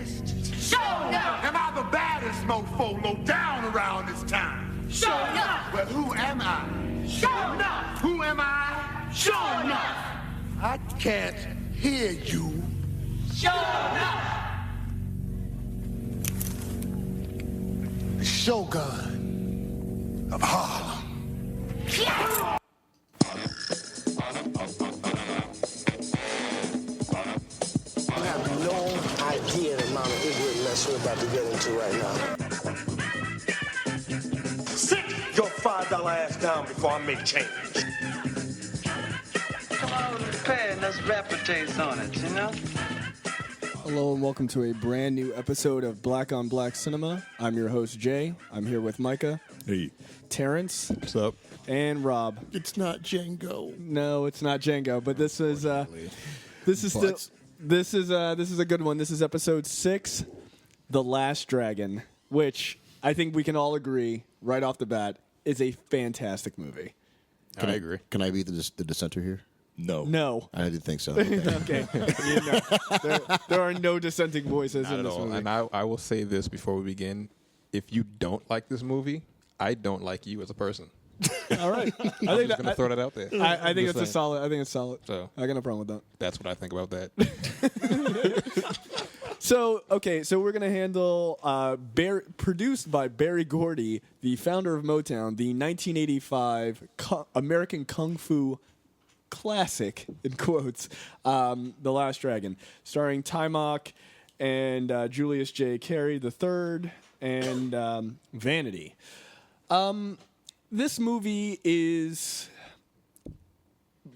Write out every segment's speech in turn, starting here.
baddest? Sho'Nuff! Am I the baddest mofo low down around this town? Sho'Nuff! Well, who am I? Sho'Nuff! Who am I? Sho'Nuff! I can't hear you. Sho'Nuff! The Shogun of Harlem. Yeah! You have no idea the amount of ignorant mess we're about to get into right now. Sit your $5 ass down before I make change. Come on with the pay and let's wrap a taste on it, you know? Hello and welcome to a brand new episode of Black on Black Cinema. I'm your host, Jay. I'm here with Micah. Hey. Terrence. What's up? And Rob. It's not Django. No, it's not Django, but this is a good one. This is episode 6, The Last Dragon, which I think we can all agree right off the bat is a fantastic movie. I agree. Can I be the dissenter here? No. I didn't think so. Okay. Okay. There are no dissenting voices Not in at this all. movie. And I will say this before we begin. If you don't like this movie, I don't like you as a person. All right. I'm just going to throw that out there. I think Just it's saying. I think it's solid. So I got no problem with that. that's what I think about that. So we're going to handle produced by Barry Gordy, the founder of Motown, the 1985 American Kung Fu classic, in quotes, The Last Dragon, starring Taimak and Julius Carry III and Vanity. This movie is...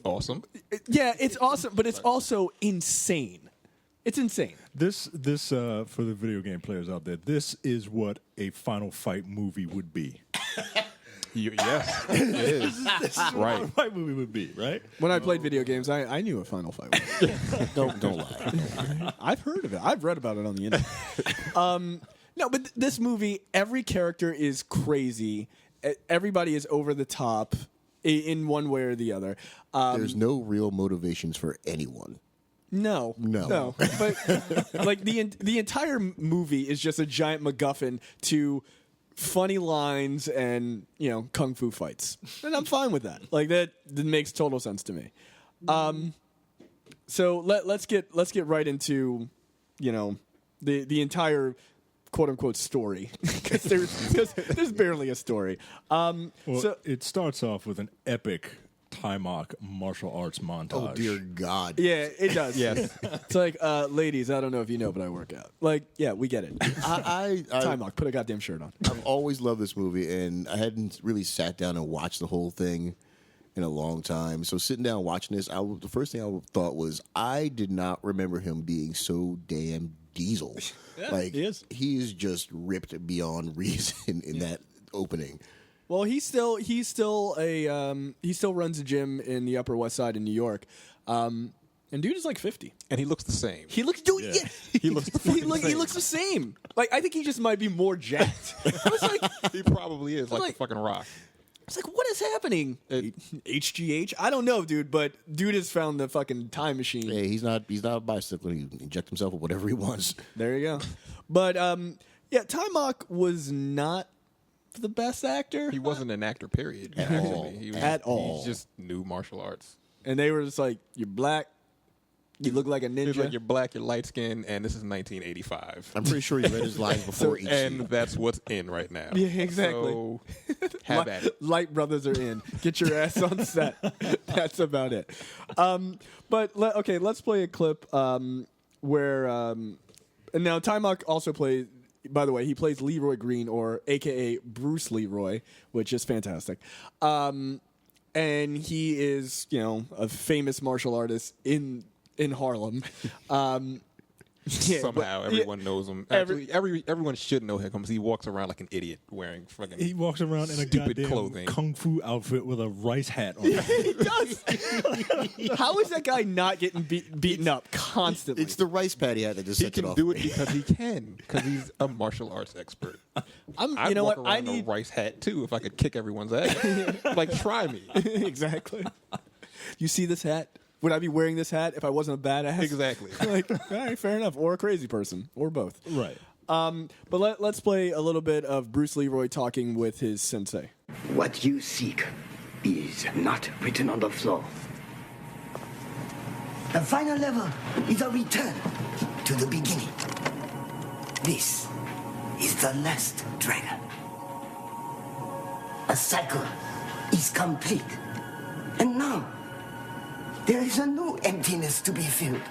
Awesome. Yeah, it's awesome, but it's also insane. It's insane. This for the video game players out there, this is what a Final Fight movie would be. Yes, it is. This is what a fight movie would be, right? When I played video games, I knew what Final Fight was. Don't lie. I've heard of it. I've read about it on the internet. No, but this movie, every character is crazy. Everybody is over the top in one way or the other. There's no real motivations for anyone. No. But like the entire movie is just a giant MacGuffin to funny lines and kung fu fights, and I'm fine with that. Like that makes total sense to me. So let's get right into the entire quote unquote story because there's barely a story. So it starts off with an epic Taimak martial arts montage. Oh dear God! Yeah, it does. Yes. It's like, ladies, I don't know if you know, but I work out. Like, yeah, we get it. Taimak, put a goddamn shirt on. I've always loved this movie, and I hadn't really sat down and watched the whole thing in a long time. So sitting down watching this, the first thing I thought was I did not remember him being so damn diesel. Yeah, like he is. He is just ripped beyond reason in that opening. Well, he still runs a gym in the Upper West Side in New York, and dude is like 50, And he looks the same. He looks, dude, yeah. He looks the he fucking same. looks the same. Like I think he just might be more jacked. I was like, He probably is like like- the fucking Rock. it's like, what is happening? HGH? I don't know, dude, but dude has found the fucking time machine. Hey, he's not a bicycle. He can inject himself with whatever he wants. There you go. But yeah, Taimak was not the best actor. He wasn't an actor, period. At actually. all. He was, At all. He just knew martial arts. And they were just like, you're black, you look like a He's ninja. like, you're black, you're light skinned, and this is 1985. I'm pretty sure he read his lines before each And scene. that's what's in right now. Yeah, exactly. So, have at it. Light brothers are in. Get your ass on set. That's about it. But let's play a clip where and now Taimak also plays. By the way, he plays Leeroy Green, or AKA Bruce Leroy, which is fantastic. And he is, a famous martial artist in Harlem. Yeah, Somehow everyone knows him. Actually, everyone should know him because he walks around like an idiot wearing fucking. He walks around in a stupid goddamn clothing. kung fu outfit with a rice hat on. He does. How is that guy not getting beaten up constantly? It's the rice patty hat that just He sets it can off. do it because he can, because he's a martial arts expert. I'd you know walk what? around in a rice hat too if I could kick everyone's ass. Like, try me. Exactly. You see this hat? would I be wearing this hat if I wasn't a badass? Exactly. Like, all right, fair enough. Or a crazy person, or both. Right. But let's play a little bit of Bruce Leroy talking with his sensei. What you seek is not written on the floor. The final level is a return to the beginning. This is the last dragon. A cycle is complete. And now, there is a new emptiness to be filled.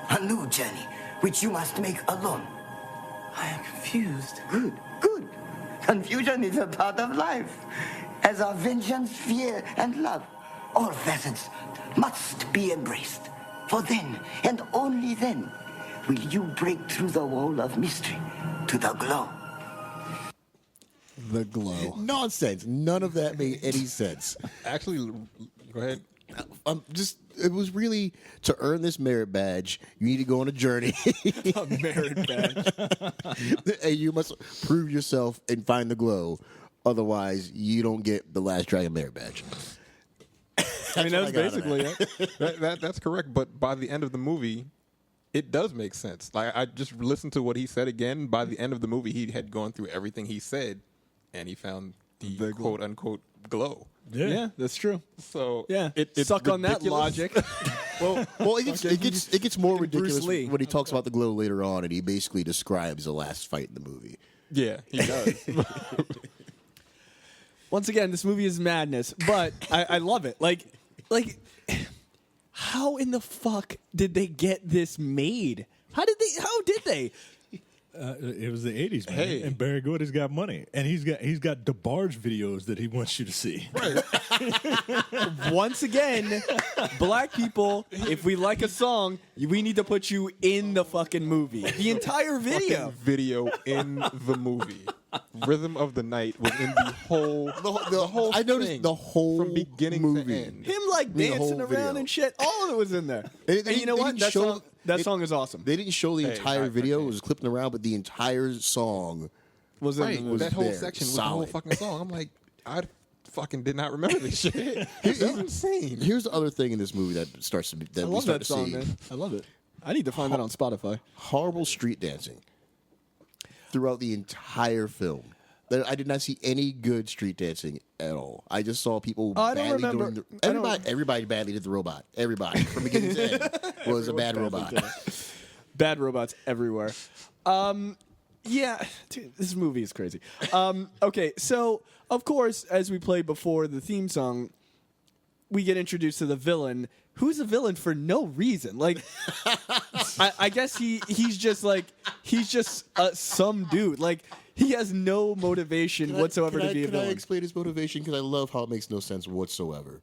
A new journey, which you must make alone. I am confused. Good, good. Confusion is a part of life. As are vengeance, fear, and love. All facets must be embraced. For then, and only then, will you break through the wall of mystery to the glow. The glow. Nonsense. None of that made any sense. Actually, go ahead. It was really to earn this merit badge, you need to go on a journey. A merit badge. And you must prove yourself and find the glow. Otherwise, you don't get the Last Dragon merit badge. I mean, that's basically it. That's correct. But by the end of the movie, it does make sense. Like, I just listened to what he said again. By the end of the movie, he had gone through everything he said, and he found the quote unquote glow. Yeah, that's true. So yeah, it's suck on that ridiculous. logic. Well, it gets more ridiculous Lee. when he talks about the glow later on, and he basically describes the last fight in the movie. Yeah, he does. Once again, this movie is madness, but I love it. Like, how in the fuck did they get this made? How did they? It was the 80s, man. Hey. And Barry Gordy's got money. And he's got DeBarge videos that he wants you to see. Right. Once again, black people, if we like a song, we need to put you in the fucking movie. The entire video. Fucking video in the movie. Rhythm of the Night was in the whole the whole I noticed thing, the whole from beginning movie. to end. Him like The dancing whole around video. and shit. All of it was in there. And you know they what? didn't show- That song is awesome. They didn't show the entire I- video. okay. It was clipping around, but the entire song Was in Right, the movie. that whole there, section was the whole solid. fucking song. I'm like, I fucking did not remember this shit. This is insane. Here's the other thing in this movie that starts to I we love start that to song, see. man. I love it. I need to find that on Spotify. Horrible street dancing throughout the entire film. I did not see any good street dancing at all. I just saw people I don't badly remember- doing I don't- everybody badly did the robot. Everybody from beginning to end was a bad robot. Bad robots everywhere. Yeah, dude, this movie is crazy. Okay, so of course, as we played before the theme song, we get introduced to the villain. Who's a villain for no reason? Like, I guess he's just some dude. Like, he has no motivation whatsoever to be a Can I villain. explain his motivation? Because I love how it makes no sense whatsoever.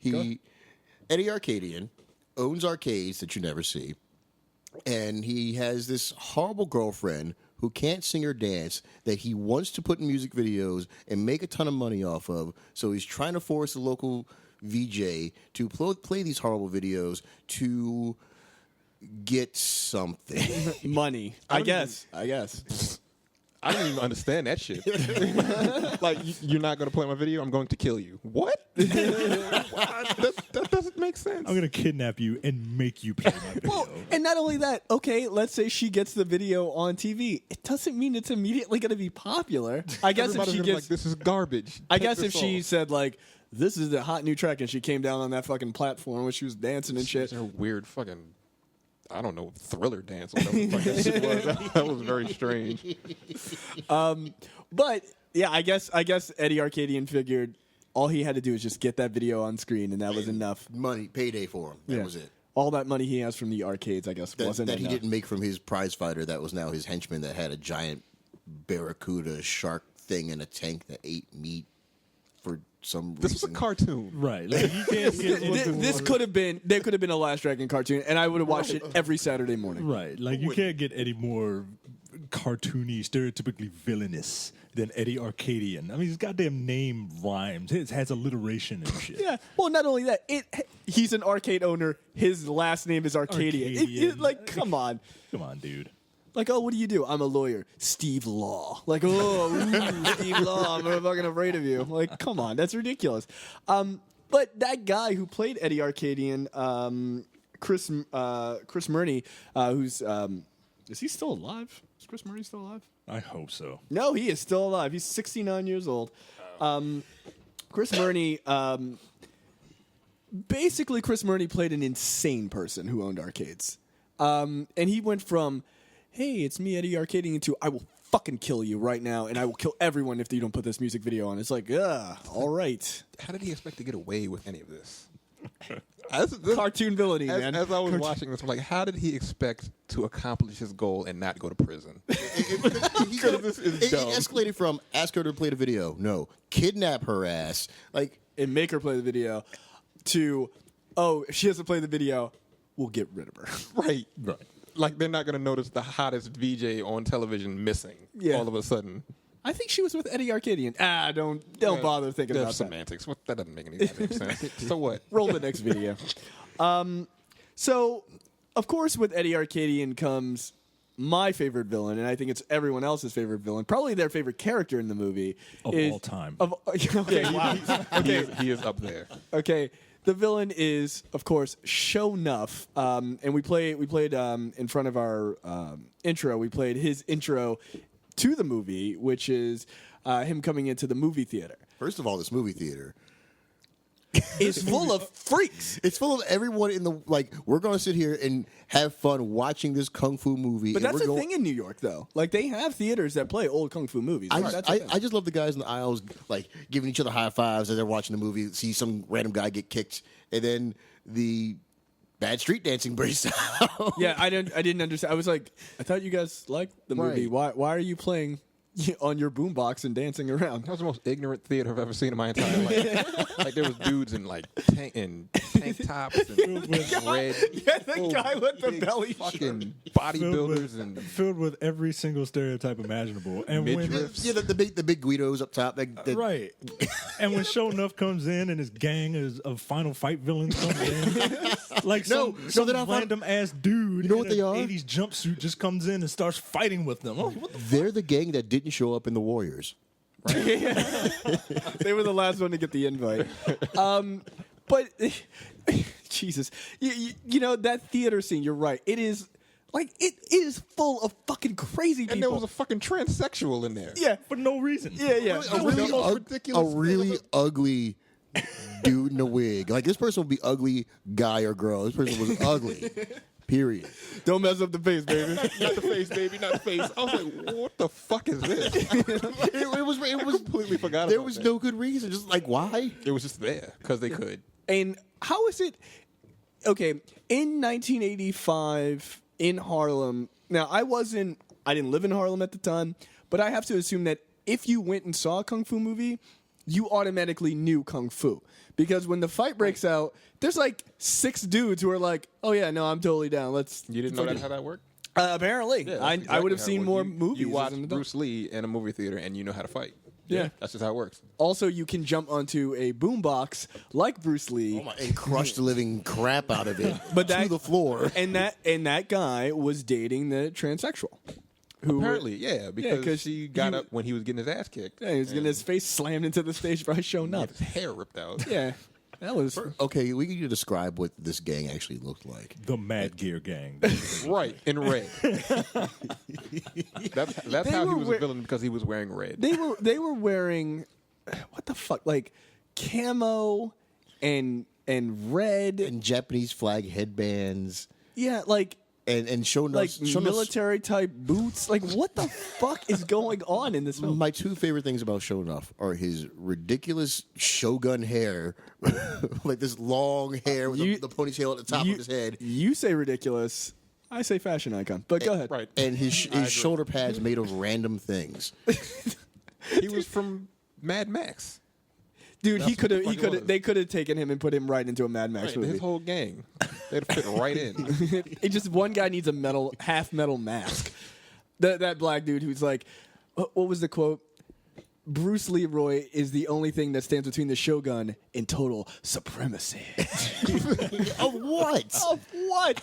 Eddie Arcadian owns arcades that you never see, and he has this horrible girlfriend who can't sing or dance that he wants to put in music videos and make a ton of money off of. So he's trying to force a local VJ to play these horrible videos to get something. Money, I guess. I don't even understand that shit. Like, you're not going to play my video? I'm going to kill you. What? that doesn't make sense. I'm going to kidnap you and make you play my video. Well, and not only that, okay, let's say she gets the video on TV. It doesn't mean it's immediately going to be popular. I guess if Everybody's she gonna be gets, like, this is garbage. I Take guess this if she off. said like, this is the hot new track, and she came down on that fucking platform where she was dancing and shit. It's a weird fucking, I don't know, thriller dance. Or whatever the fuck that shit was. That was very strange. But yeah, I guess Eddie Arcadian figured all he had to do was just get that video on screen, and that was enough. Money, payday for him. That was it. All that money he has from the arcades, I guess, wasn't That he enough. didn't make from his prize fighter that was now his henchman that had a giant barracuda shark thing in a tank that ate meat for some reason. This was a cartoon. Right. Like, you can't get This could have been a Last Dragon cartoon, and I would have watched it every Saturday morning. Right. Like, you can't get any more cartoony, stereotypically villainous than Eddie Arcadian. I mean, his goddamn name rhymes. It has alliteration and shit. Yeah. Well, not only that, he's an arcade owner. His last name is Arcadian. Arcadian. Like, come on. Come on, dude. Like, oh, what do? I'm a lawyer. Steve Law. Like, oh, ooh, Steve Law. I'm fucking afraid of you. Like, come on. That's ridiculous. But that guy who played Eddie Arcadian, Chris Murney, who's is he still alive? Is Chris Murney still alive? I hope so. No, he is still alive. He's 69 years old. Chris Murney, basically, Chris Murney played an insane person who owned arcades. And he went from, hey, it's me, Eddie Arcadian, to I will fucking kill you right now, and I will kill everyone if you don't put this music video on. It's like, all right. How did he expect to get away with any of this? Cartoon villainy, man. As I was watching this, I'm like, how did he expect to accomplish his goal and not go to prison? This is It dumb. escalated from ask her to play the video, no, kidnap her ass, like, And make her play the video, to, oh, if she has to play the video, we'll get rid of her. Right. Like, they're not going to notice the hottest VJ on television missing all of a sudden. I think she was with Eddie Arcadian. Don't bother thinking about semantics. That doesn't make any goddamn sense. So what? Roll the next video. So, of course, with Eddie Arcadian comes my favorite villain, and I think it's everyone else's favorite villain. Probably their favorite character in the movie. Of all time. Okay, wow. He is up there. Okay. The villain is, of course, Sho'Nuff, and we played in front of our intro. We played his intro to the movie, which is him coming into the movie theater. first of all, this movie theater is full of freaks. It's full of everyone in the, like, we're going to sit here and have fun watching this Kung Fu movie. But and that's we're the thing in New York, though. Like, they have theaters that play old Kung Fu movies. I That's the thing. just love the guys in the aisles, like, giving each other high fives as they're watching the movie, see some random guy get kicked, and then the bad street dancing breaks out. Yeah, I didn't understand. I was like, I thought you guys liked the movie. Right. Why are you playing on your boombox and dancing around? That was the most ignorant theater I've ever seen in my entire life. Like, there was dudes in like tank tops and red. Yeah, the guy with the belly fucking bodybuilders and filled with every single stereotype imaginable. And when Yeah, the big Guidos up top. right, and when Sho'Nuff comes in and his gang of Final Fight villains comes in, like some they're not random ass dude, You know what in they an are? 80s jumpsuit just comes in and starts fighting with them. Oh, what the They're the gang that didn't show up in the Warriors. They were the last one to get the invite. But Jesus, you know that theater scene. You're right. It is like it is full of fucking crazy people. and there was a fucking transsexual in there. yeah, for no reason. yeah. A really ugly dude in a wig. Like, this person would be ugly, guy or girl. This person was ugly. Period. Don't mess up the face, baby. Not the face, baby, not the face. I was like, what the fuck is this? It was completely forgot There about was that. no good reason. Just like, why? It was just there because they could. And how is it? Okay, in 1985 in Harlem. Now, I didn't live in Harlem at the time, but I have to assume that if you went and saw a Kung Fu movie, you automatically knew Kung Fu. Because when the fight breaks out, there's like 6 dudes who are like, oh yeah, no, I'm totally down. You didn't know that's how that worked? Apparently. Yeah, that's I exactly would have how seen it more worked. movies. You as watched an adult. Bruce Lee in a movie theater and you know how to fight. Yeah. That's just how it works. Also, you can jump onto a boombox like Bruce Lee. And crush the living crap out of it to the floor. And that guy was dating the transsexual. Who Apparently, yeah, because 'cause she got up when he was getting his ass kicked. Yeah, he was getting his face slammed into the stage by Sho'Nuff. His hair ripped out. Yeah, that was Okay, we need to describe what this gang actually looked like. The Mad Gear Gang. Right, in red. That's how he was a villain, because he was wearing red. They were wearing what the fuck, like camo and red And Japanese flag headbands. yeah, like And Sho'Nuff. like military type boots. Like, what the fuck is going on in this film? My 2 favorite things about Sho'Nuff are his ridiculous shogun hair, like this long hair with the ponytail at the top of his head, You say ridiculous. I say fashion icon. But go ahead. Right. and his shoulder pads made of random things. He was from Mad Max. Dude, That's he could what the fuck it have. was. They could have taken him and put him right into a Mad Max Right, movie. his whole gang. They'd fit right in. It just one guy needs a half metal mask. That black dude who's like, what was the quote? Bruce Leeroy is the only thing that stands between the Shogun and total supremacy. Of what? Of what?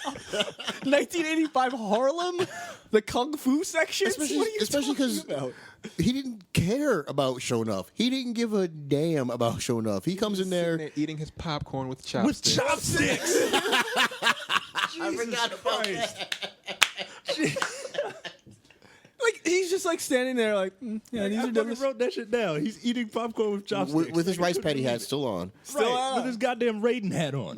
1985 Harlem? The Kung Fu section? Especially What are you because talking about? he didn't care about Sho'Nuff. He didn't give a damn about Sho'Nuff. He comes in Sitting there. eating his popcorn with chopsticks. I forgot about that. Like, he's just like standing there like, yeah, these I are fucking dumb. wrote that shit down. He's eating popcorn with chopsticks. With his rice patty hat still on. Right, with his goddamn Raiden hat on.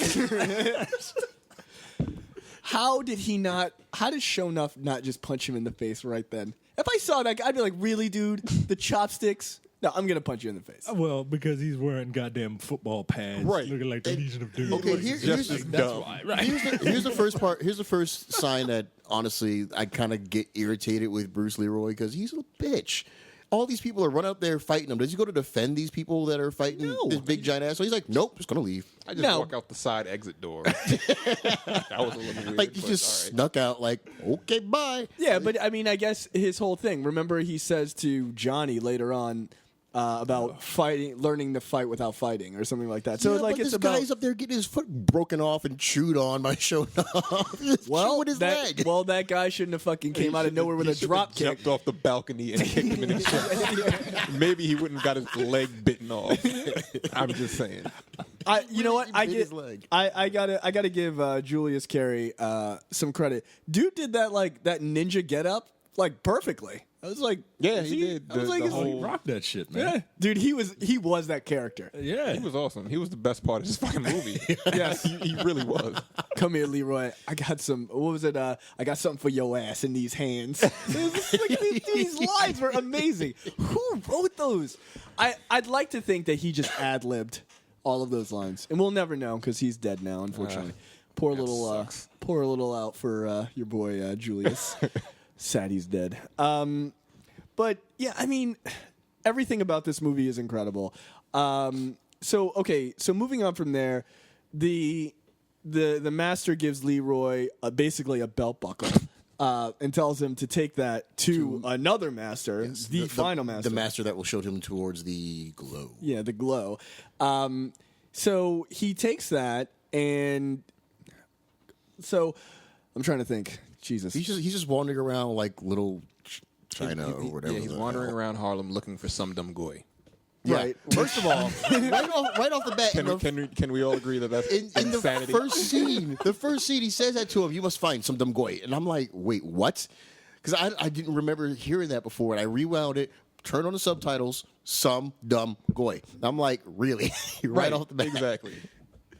How did Sho'Nuff not just punch him in the face right then? If I saw that, I'd be like, really, dude? The chopsticks? No, I'm going to punch you in the face. Well, because he's wearing goddamn football pads, Right. looking like the Legion of Doom. Okay, Like, here's just the- as that's dumb. why, right? Here's the first part. Here's the first sign that honestly I kind of get irritated with Bruce Leroy because he's a bitch. All these people are running out there fighting him. Does he go to defend these people that are fighting this big giant ass? So he's like, nope, just gonna leave. I just No. walk out the side exit door. That was a little weird. Like he but just all right. snuck out. Like, okay, bye. Yeah, but I mean, I guess his whole thing. Remember, he says to Johnny later on about learning to fight without fighting, or something like that. So Yeah, like, but it's this about guy's up there getting his foot broken off and chewed on by Sho'Nuff. With his leg. Well, that guy shouldn't have fucking came out of nowhere with He a should've drop kick. jumped off the balcony and kicked him in his chest. Maybe he wouldn't have got his leg bitten off. I'm just saying. You know what? He bit his leg. I gotta give Julius Carry some credit. Dude did that ninja get up like perfectly. I was like, Yeah, is he did. I was like, The is he- whole- Rock that shit, man. yeah, dude, he was that character. Yeah. He was awesome. He was the best part of this fucking movie. Yes. he really was. Come here, Leroy. I got some. What was it? I got something for your ass in these hands. It was just like, these lines were amazing. Who wrote those? I'd like to think that he just ad libbed all of those lines, and we'll never know because he's dead now. Unfortunately, poor little out for your boy Julius. Sad he's dead. But yeah, I mean, everything about this movie is incredible. So moving on from there, the master gives Leroy basically a belt buckle and tells him to take that to another master, the final master, The master that will show him towards the glow. yeah, the glow. So he takes that, and so I'm trying to think. Jesus, He's just wandering around like little China or whatever. Yeah, he's the wandering hell. around Harlem looking for some dumb goy. Yeah. Right. First of all, right off the bat, Can we all agree that that's in the insanity? first scene, he says that to him. You must find some dumb goy, and I'm like, wait, what? Because I didn't remember hearing that before, and I rewound it, turned on the subtitles, some dumb goy. And I'm like, really? right off the bat, Exactly.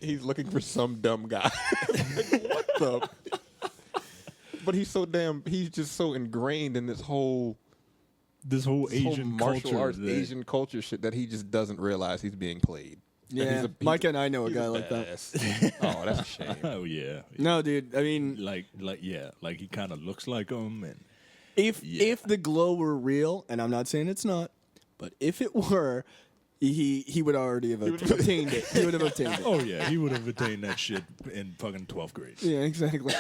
He's looking for some dumb guy. Like, what the? But he's just so ingrained in this whole Asian martial culture. arts, Asian culture shit that he just doesn't realize he's being played. And Yeah, Mike and I know a guy like that. that. Oh, that's a shame. Oh yeah. No, dude. I mean, Like he kind of looks like him, and if the glow were real, and I'm not saying it's not, but if it were, he would already have obtained it. He would have obtained it. oh yeah, he would have attained that shit in fucking 12th grade. Yeah, exactly.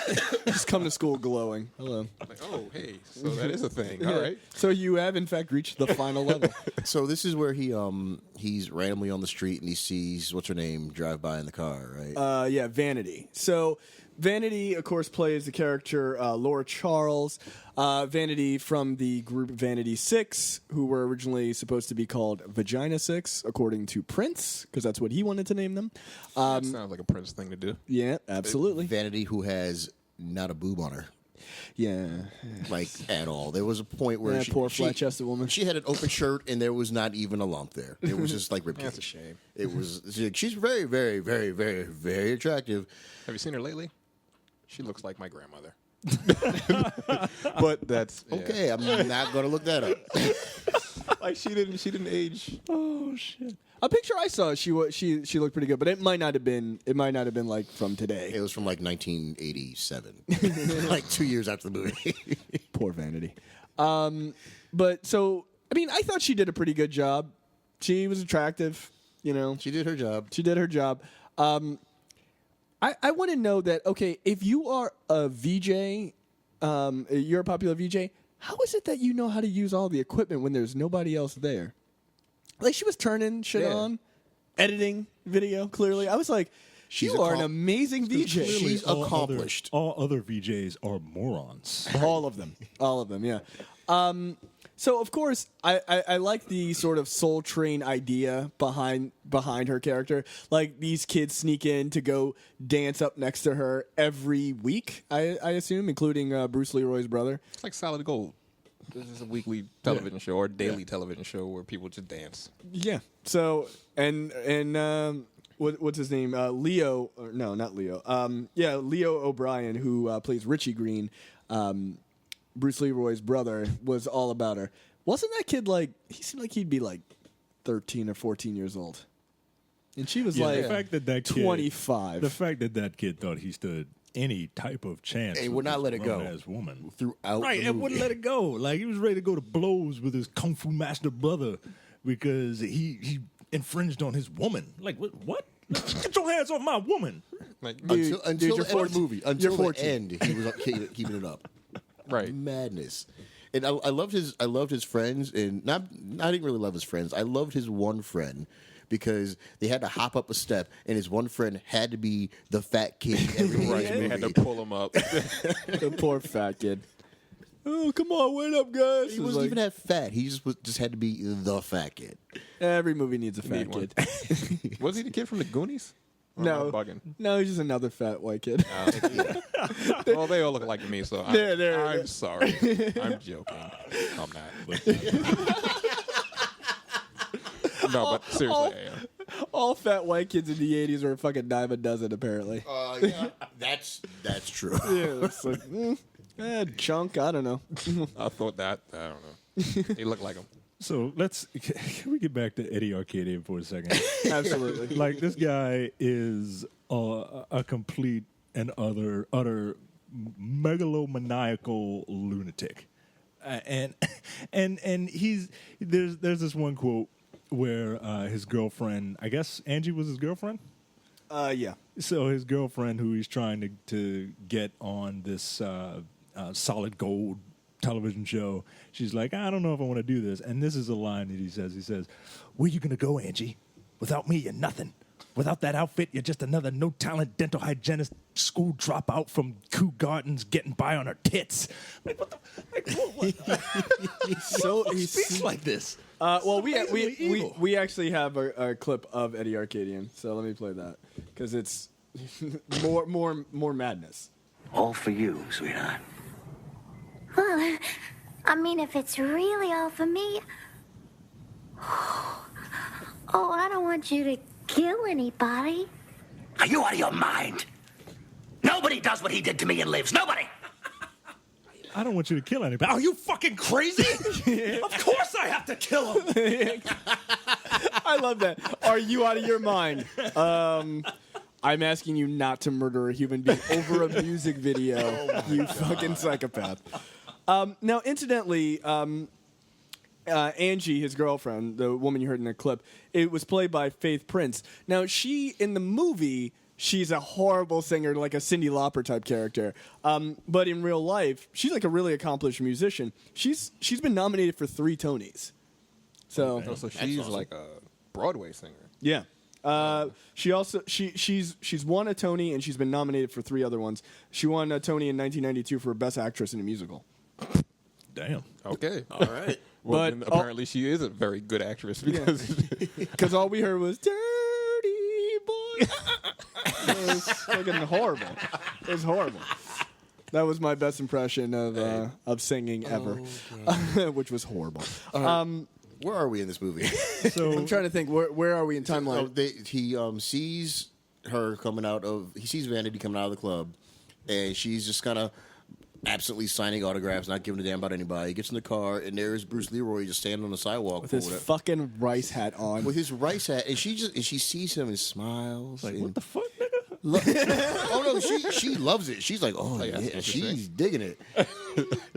Just come to school glowing. Hello. Like, oh, hey, so that is a thing. All right. So you have in fact reached the final level. So this is where he's randomly on the street and he sees what's her name drive by in the car, right? Yeah, Vanity. So Vanity, of course, plays the character Laura Charles. Vanity from the group Vanity 6, who were originally supposed to be called Vagina 6, according to Prince, because that's what he wanted to name them. That sounds like a Prince thing to do. Yeah, absolutely. Vanity, who has not a boob on her, Yeah. like at all. There was a point where Yeah, poor flat-chested woman. She had an open shirt and there was not even a lump there. It was just like ribcage. That's a shame. It was. She's very, very, very, very, very attractive. Have you seen her lately? She looks like my grandmother. But that's Okay, I'm not going to look that up. like she didn't age. Oh shit! A picture I saw, she looked pretty good, but it might not have been like from today. It was from like 1987, like 2 years after the movie. Poor Vanity. But so I mean, I thought she did a pretty good job. She was attractive, you know. She did her job. She did her job. I want to know that, okay, if you are a VJ, you're a popular VJ, how is it that you know how to use all the equipment when there's nobody else there? Like, she was turning shit Yeah. on, editing video, clearly. I was like, you are an amazing VJ. She's accomplished. All other VJs are morons. All of them. All of them, yeah. So, of course, I like the sort of Soul Train idea behind her character. Like, these kids sneak in to go dance up next to her every week, I assume, including Bruce Leroy's brother. It's like Solid Gold. This is a weekly television show or daily television show where people just dance. Yeah. So, and what's his name? Leo. Or, no, not Leo. Leo O'Brien, who plays Richie Green, Bruce Leroy's brother, was all about her. Wasn't that kid like? He seemed like he'd be like 13 or 14 years old, and she was The fact that kid, 25. The fact that kid thought he stood any type of chance And would not let it go. as woman Throughout right, the and movie. wouldn't let it go. Like, he was ready to go to blows with his kung fu master brother because he infringed on his woman. Like, what? Get your hands off my woman! Like, Until the you're end of 14. the movie. You're Until the 14. end, he was keeping it up. right. Madness. And I loved his friends, and I didn't really love his friends. I loved his one friend because they had to hop up a step, and his one friend had to be the fat kid. Right. They had to pull him up. The poor fat kid. Oh, come on, wait up, guys. He wasn't even that fat. He just had to be the fat kid. Every movie needs a fat Need one. kid. Was he the kid from the Goonies? Or am I No, bugging. no, he's just another fat white kid. Well, they all look like me, so I'm sorry. I'm joking. I'm not. No, but seriously, I am. All fat white kids in the 80s were a fucking dime a dozen, apparently. Yeah, that's true. Yeah, it's like, chunk, I don't know. I thought that. I don't know. They look like him. So can we get back to Eddie Arcadian for a second? Absolutely. Like, this guy is a complete and utter megalomaniacal lunatic, and there's this one quote where his girlfriend, I guess Angie was his girlfriend. Yeah. So his girlfriend, who he's trying to get on this Solid Gold television show, she's like, I don't know if I want to do this. And this is a line that he says. He says, "Where you gonna go, Angie? Without me, you're nothing. Without that outfit, you're just another no-talent dental hygienist school dropout from Kew Gardens getting by on her tits." Like, what the? Like, what? So he speaks like this. Well, Amazingly evil. we actually have a clip of Eddie Arcadian, so let me play that because it's more madness. All for you, sweetheart. Well, I mean, if it's really all for me. Oh, I don't want you to kill anybody. Are you out of your mind? Nobody does what he did to me and lives. Nobody! I don't want you to kill anybody. Are you fucking crazy? Of course I have to kill him. I love that. Are you out of your mind? I'm asking you not to murder a human being over a music video, you fucking psychopath. Now, incidentally, Angie, his girlfriend, the woman you heard in the clip, it was played by Faith Prince. Now, she, in the movie, she's a horrible singer, like a Cyndi Lauper type character. But in real life, she's like a really accomplished musician. She's been nominated for 3 Tonys. So, So she's awesome. like a Broadway singer. yeah. She also she's won a Tony and she's been nominated for 3 other ones. She won a Tony in 1992 for Best Actress in a Musical. Damn. Okay. All right. Well, But then apparently she is a very good actress because All we heard was "Dirty Boy." It was fucking horrible. It was horrible. That was my best impression of singing ever, which was horrible. Where are we in this movie? So I'm trying to think. Where are we in timeline? He sees her coming out of. He sees Vanity coming out of the club, and she's just kind of absently signing autographs, not giving a damn about anybody. He gets in the car, and there's Bruce Leroy just standing on the sidewalk With his fucking rice hat on. with his rice hat, and she sees him and smiles. like, and what the fuck, nigga? oh no, she loves it. She's like, oh yeah, yeah, that's she's digging it.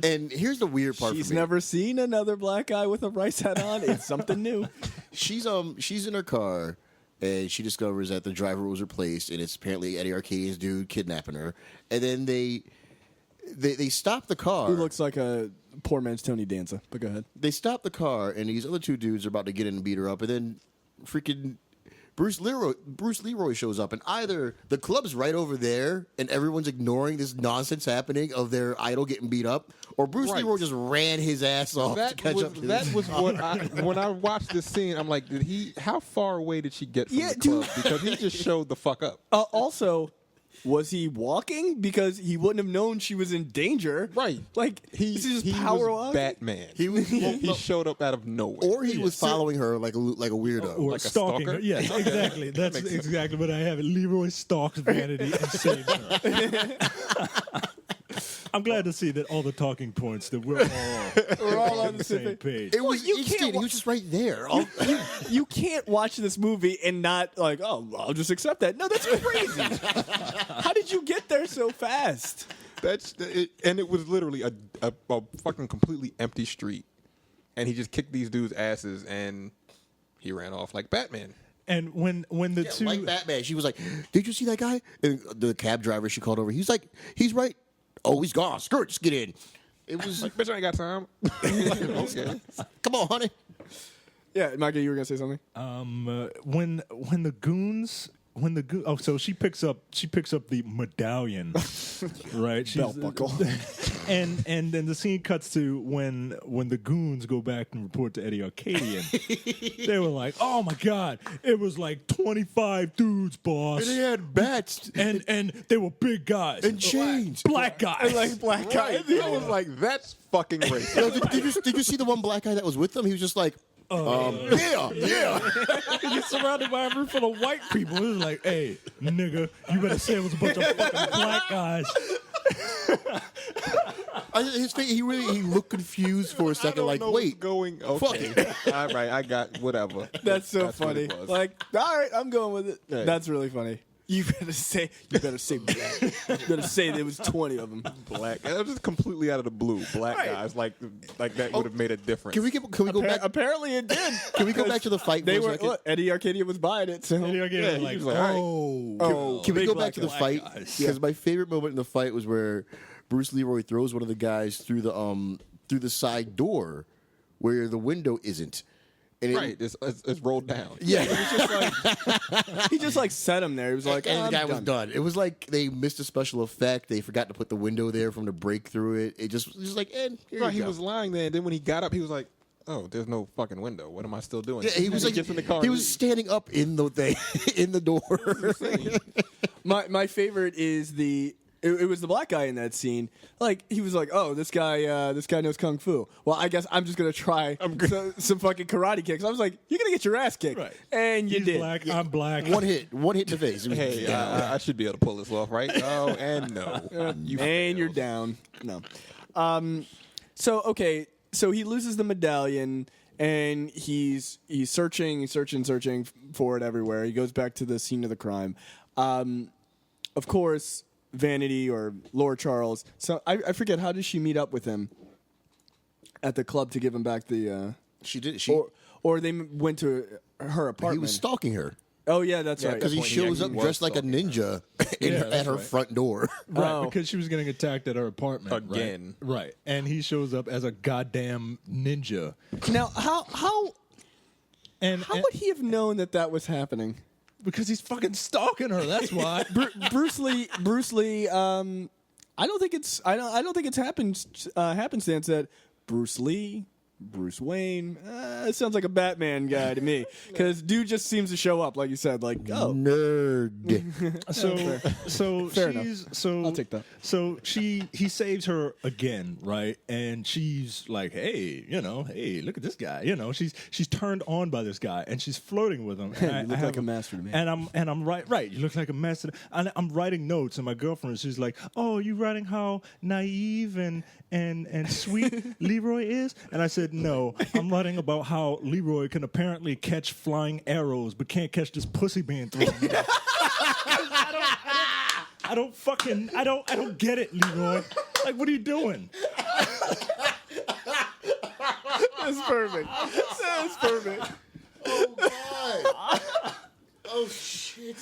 And here's the weird part. She's for me. never seen another black guy with a rice hat on. It's something new. She's in her car, and she discovers that the driver was replaced, and it's apparently Eddie Arcadian's dude kidnapping her. And then they stop the car. Who looks like a poor man's Tony Danza? But go ahead. They stop the car, and these other two dudes are about to get in and beat her up, and then freaking Bruce Leeroy shows up, and either the club's right over there, and everyone's ignoring this nonsense happening of their idol getting beat up, or Bruce Leeroy just ran his ass off to catch up to that was what when I watched this scene, I'm like, how far away did she get from the club? Because he just showed the fuck up. Also, was he walking? Because he wouldn't have known she was in danger. Right. Like, He power was up? Batman. He showed up out of nowhere. Or he was following her like a weirdo. Or like a stalking stalker? her. Yes, exactly. That's exactly what I have. Leroy stalks Vanity and saves her. I'm glad to see that all the talking points that we're all on the same page. It was instant. He was just right there. You can't watch this movie and not like, oh, I'll just accept that. No, that's crazy. How did you get there so fast? And it was literally a fucking completely empty street, and he just kicked these dudes' asses, and he ran off like Batman. And when the two like Batman, she was like, "Did you see that guy?" And the cab driver she called over. He's like, "He's right." Oh, he's gone. Screw it, just get in. It was like, bitch, I ain't got time. Okay. Come on, honey. Yeah, Micah, you were gonna say something. When the goons. So she picks up the medallion, right? Belt buckle. and then the scene cuts to when the goons go back and report to Eddie Arcadian. They were like, "Oh my god, it was like 25 dudes, boss." And they had bats and they were big guys and chains, black guys, like black guys. I was like, that's fucking racist. Did you see the one black guy that was with them? He was just like, yeah. You're surrounded by a room full of white people. It was like, hey, nigga, you better say it was a bunch of fucking black guys. His face, he looked confused for a second, like, wait, going okay. All right, I got whatever. That's so funny. What it was. Like, all right, I'm going with it. Right. That's really funny. You better say black. You better say there was 20 of them. Black. It was just completely out of the blue. Black guys, like that would have made a difference. Can we go back? Apparently it did. Can we go back to the fight? They for a were second? look, Eddie Arcadia was buying it. So Eddie Arcadian was like, oh. Can we big go black back to the guy. fight? Because my favorite moment in the fight was where Bruce Leroy throws one of the guys through the side door where the window isn't. And it's rolled down. Yeah, it was just like, he just like set him there. He was like, and the guy was done. done. It was like they missed a special effect. They forgot to put the window there from the break through it. It just was like, here he was lying there, and then when he got up, he was like, "Oh, there's no fucking window. What am I still doing?" Yeah, he was like, gets in the car. He was standing up in the thing, in the door. My favorite is it was the black guy in that scene. Like, he was like, "Oh, this guy knows kung fu. Well, I guess I'm just gonna try some fucking karate kicks." I was like, "You're gonna get your ass kicked," right? And you He's did. black. I'm black. One hit in the face. Hey, I should be able to pull this off, right? Oh, and no, and you're down. No. So he loses the medallion. And he's searching for it everywhere. He goes back to the scene of the crime. Of course, Vanity or Laura Charles. So I forget, how did she meet up with him at the club to give him back the? She did. Or they went to her apartment. He was stalking her. Oh yeah, that's right. Because he shows up dressed like a ninja at her front door. Right, because she was getting attacked at her apartment again. Right, and he shows up as a goddamn ninja. Now, how would he have known that was happening? Because he's fucking stalking her. That's why. Bruce Lee. I don't think it's happenstance that Bruce Lee. Bruce Wayne. It sounds like a Batman guy to me, because dude just seems to show up, like you said, like nerd. I'll take that. So he saves her again, right? And she's like, hey, look at this guy. She's turned on by this guy, and she's flirting with him. And you look like a master to me. And I'm right. You look like a master. And I'm writing notes, and my girlfriend, she's like, oh, you writing how naive and sweet Leroy is? And I said, no, I'm writing about how Leroy can apparently catch flying arrows, but can't catch this pussy being thrown. I don't get it, Leroy. Like, what are you doing? That's perfect. That's perfect. Oh God. Oh shit.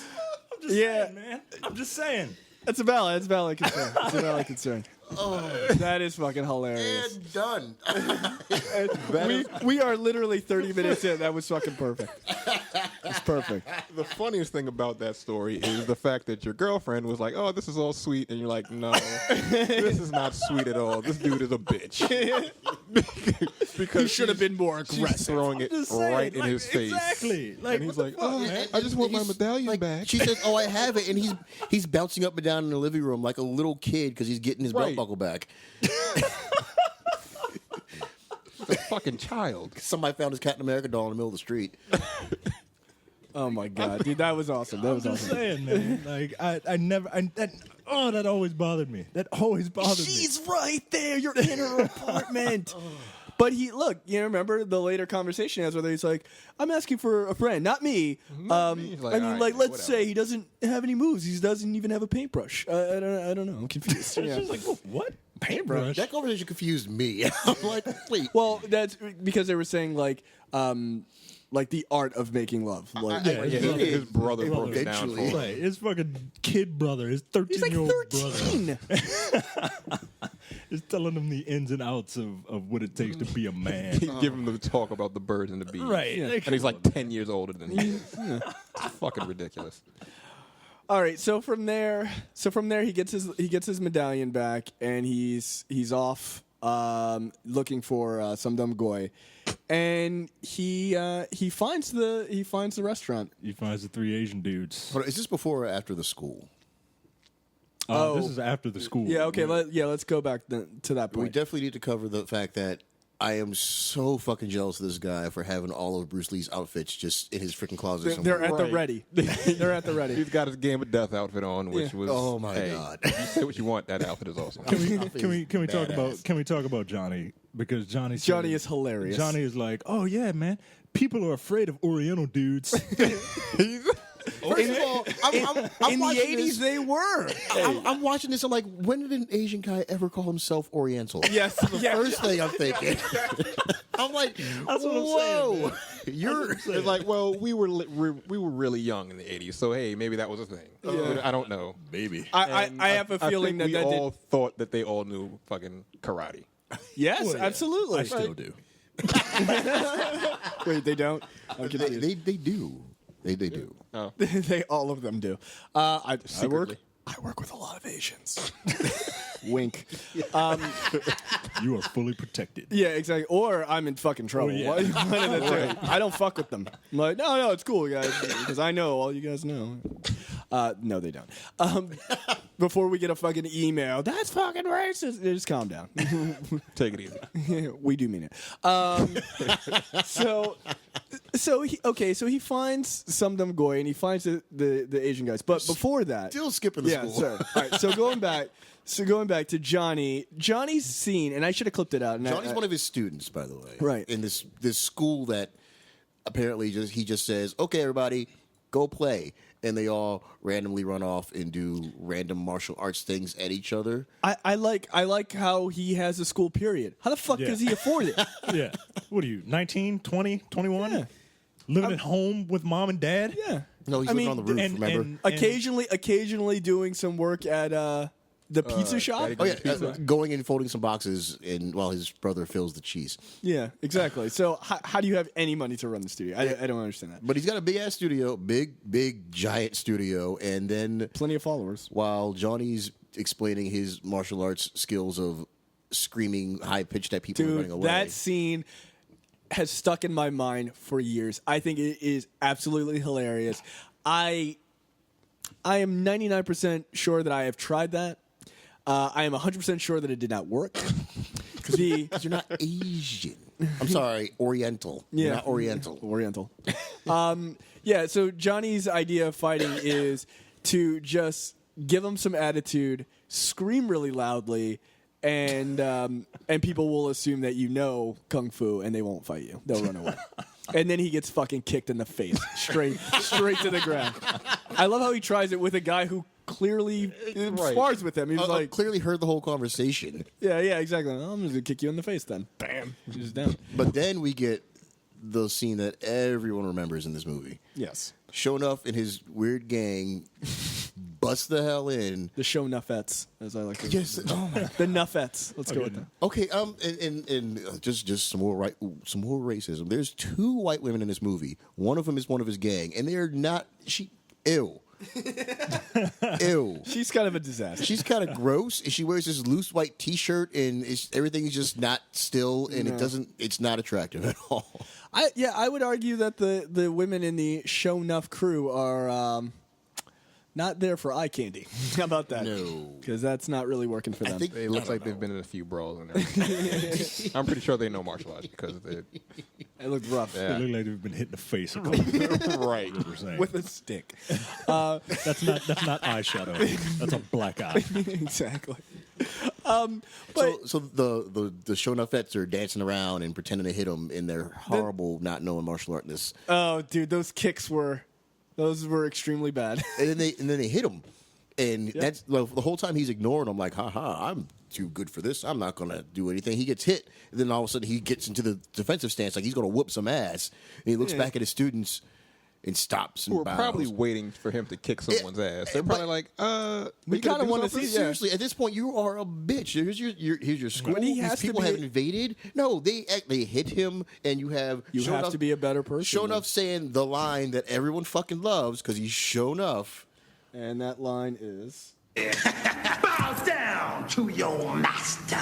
I'm just saying, man. I'm just saying. That's a valid concern. It's a valid concern. That is fucking hilarious. And done. We are literally 30 minutes in. That was fucking perfect. It's perfect. The funniest thing about that story is the fact that your girlfriend was like, "Oh, this is all sweet," and you're like, "No, this is not sweet at all. This dude is a bitch." Because He should have been more she's aggressive. throwing it right in his face. Exactly. Like, And he's what like, the fuck, "Oh, man? I just want my he's medallion like, back." She says, "Oh, I have it," and he's bouncing up and down in the living room like a little kid because he's getting his belt Right. buckle back. He's a fucking child. Somebody found his Captain America doll in the middle of the street. Oh my god, dude, that was awesome. That was I'm just awesome. saying, man. Like, that always bothered me. That always bothered me. She's right there. You're in her apartment. But you remember the later conversation as whether he's like, I'm asking for a friend, not me. He's like, I mean, "All right, let's whatever." say he doesn't have any moves. He doesn't even have a paintbrush. I don't know. I'm confused. It's Yeah. just like, what? Paintbrush? That conversation confused me. I'm like, wait. Well, that's because they were saying like the art of making love. Like, Yeah, His brother broke it down for Eventually. him. Right, his fucking kid brother, his he's like 13-year-old brother, 13. is telling him the ins and outs of what it takes to be a man. He give him the talk about the birds and the bees. Right. Yeah. And he's like 10 years older than he is. It's fucking ridiculous. All right, so from there he gets his medallion back and he's off looking for some dumb goy, and he finds the restaurant. He finds the 3 Asian dudes. But is this before or after the school? This is after the school. Yeah, okay, let's go back to that We point. definitely need to cover the fact that I am so fucking jealous of this guy for having all of Bruce Lee's outfits just in his freaking closet somewhere. They're at the Right. ready. They're at the ready. He's got his Game of Death outfit on, which was Oh, my hey, God. You say what you want, that outfit is awesome. Can we talk Badass. about Johnny? Because Johnny Johnny is hilarious. Johnny is like, oh yeah, man. People are afraid of Oriental dudes. First of all, I'm in the watching 80s, this- they were. I'm watching this. I'm like, when did an Asian guy ever call himself Oriental? Yes, The first thing I'm thinking. I'm like, That's what I'm whoa, saying, man. you're. It's like, well, we were really young in the 80s, so hey, maybe that was a thing. I don't know. Maybe. I And have a feeling think that we that all thought that they all knew fucking karate. did. Yes, Well, yeah. absolutely. I still do. Wait, they don't. I'm confused. They do. They do. Oh, They all of them do. I Secretly. work with a lot of Asians. Wink. You are fully protected. Yeah, exactly. Or I'm in fucking trouble. yeah. One of the two. I don't fuck with them. I'm like, no, it's cool, guys, because I know all you guys know. No, they don't. Before we get a fucking email, that's fucking racist. Just calm down. take it easy. We do mean it. So he finds some dumb goy and he finds the Asian guys. But before that, Still skipping the yeah, school. sorry. All right, so going back to Johnny's scene, and I should have clipped it out. And Johnny's one of his students, by the way. Right. In this school that apparently he just says, okay, everybody, go play. And they all randomly run off and do random martial arts things at each other. I like how he has a school period. How the fuck Yeah. does he afford it? Yeah. What are you, 19, 20, 21? Yeah. Living at home with mom and dad? Yeah. No, he's I living mean, on the roof, and- remember? and- Occasionally doing some work at the pizza shop. Daddy Oh yeah, going and folding some boxes while his brother fills the cheese. Yeah, exactly. So how do you have any money to run the studio? I don't understand that. But he's got a big ass studio, big giant studio, and then Plenty of followers. while Johnny's explaining his martial arts skills of screaming high pitched at people and running Dude, away. that scene has stuck in my mind for years. I think it is absolutely hilarious. I am 99% sure that I have tried that. I am 100% sure that it did not work. Because you're not Asian. I'm sorry, Oriental. You're not Oriental. Oriental. Yeah, so Johnny's idea of fighting is to just give him some attitude, scream really loudly, and people will assume that you know kung fu and they won't fight you. They'll run away. And then he gets fucking kicked in the face, straight to the ground. I love how he tries it with a guy who clearly spars with him. He was like, clearly heard the whole conversation. yeah, exactly. Well, I'm just gonna kick you in the face then. Bam, he's down. But then we get the scene that everyone remembers in this movie. Yes. Sho'Nuff and his weird gang busts the hell in. The Sho'Nuffettes, as I like to Yes. Oh my. The Nuffettes. Let's go with that. Okay. And just some more racism. There's 2 white women in this movie. One of them is one of his gang, and they're not. Ew. Ew. She's kind of a disaster. She's kind of gross. She wears this loose white T-shirt, and everything is just not still, and it's not attractive at all. I would argue that the women in the Sho'Nuff crew are not there for eye candy. How about that? No. Because that's not really working for them. They look like they've been in a few brawls and everything. I'm pretty sure they know martial arts because It looked rough. They look like they've been hit in the face a couple times. Right. With a stick. That's not eyeshadow. That's a black eye. Exactly. So the Sho'Nuffettes are dancing around and pretending to hit them in their horrible, not knowing martial artness. Oh, dude, those kicks were extremely bad. And then they hit him, and that's the whole time he's ignoring them. Like, I'm too good for this. I'm not gonna do anything. He gets hit, and then all of a sudden he gets into the defensive stance, like he's gonna whoop some ass. And he looks back at his students and stops. And we're bows. probably waiting for him to kick someone's ass. They're probably like, we kind of want to see. Seriously, at this point, you are a bitch. Here's your school. When he These has to people be- have invaded. No, they hit him, and you have have to be a better person. Sho'Nuff saying the line that everyone fucking loves because he's Sho'Nuff. And that line is... Bow down to your master.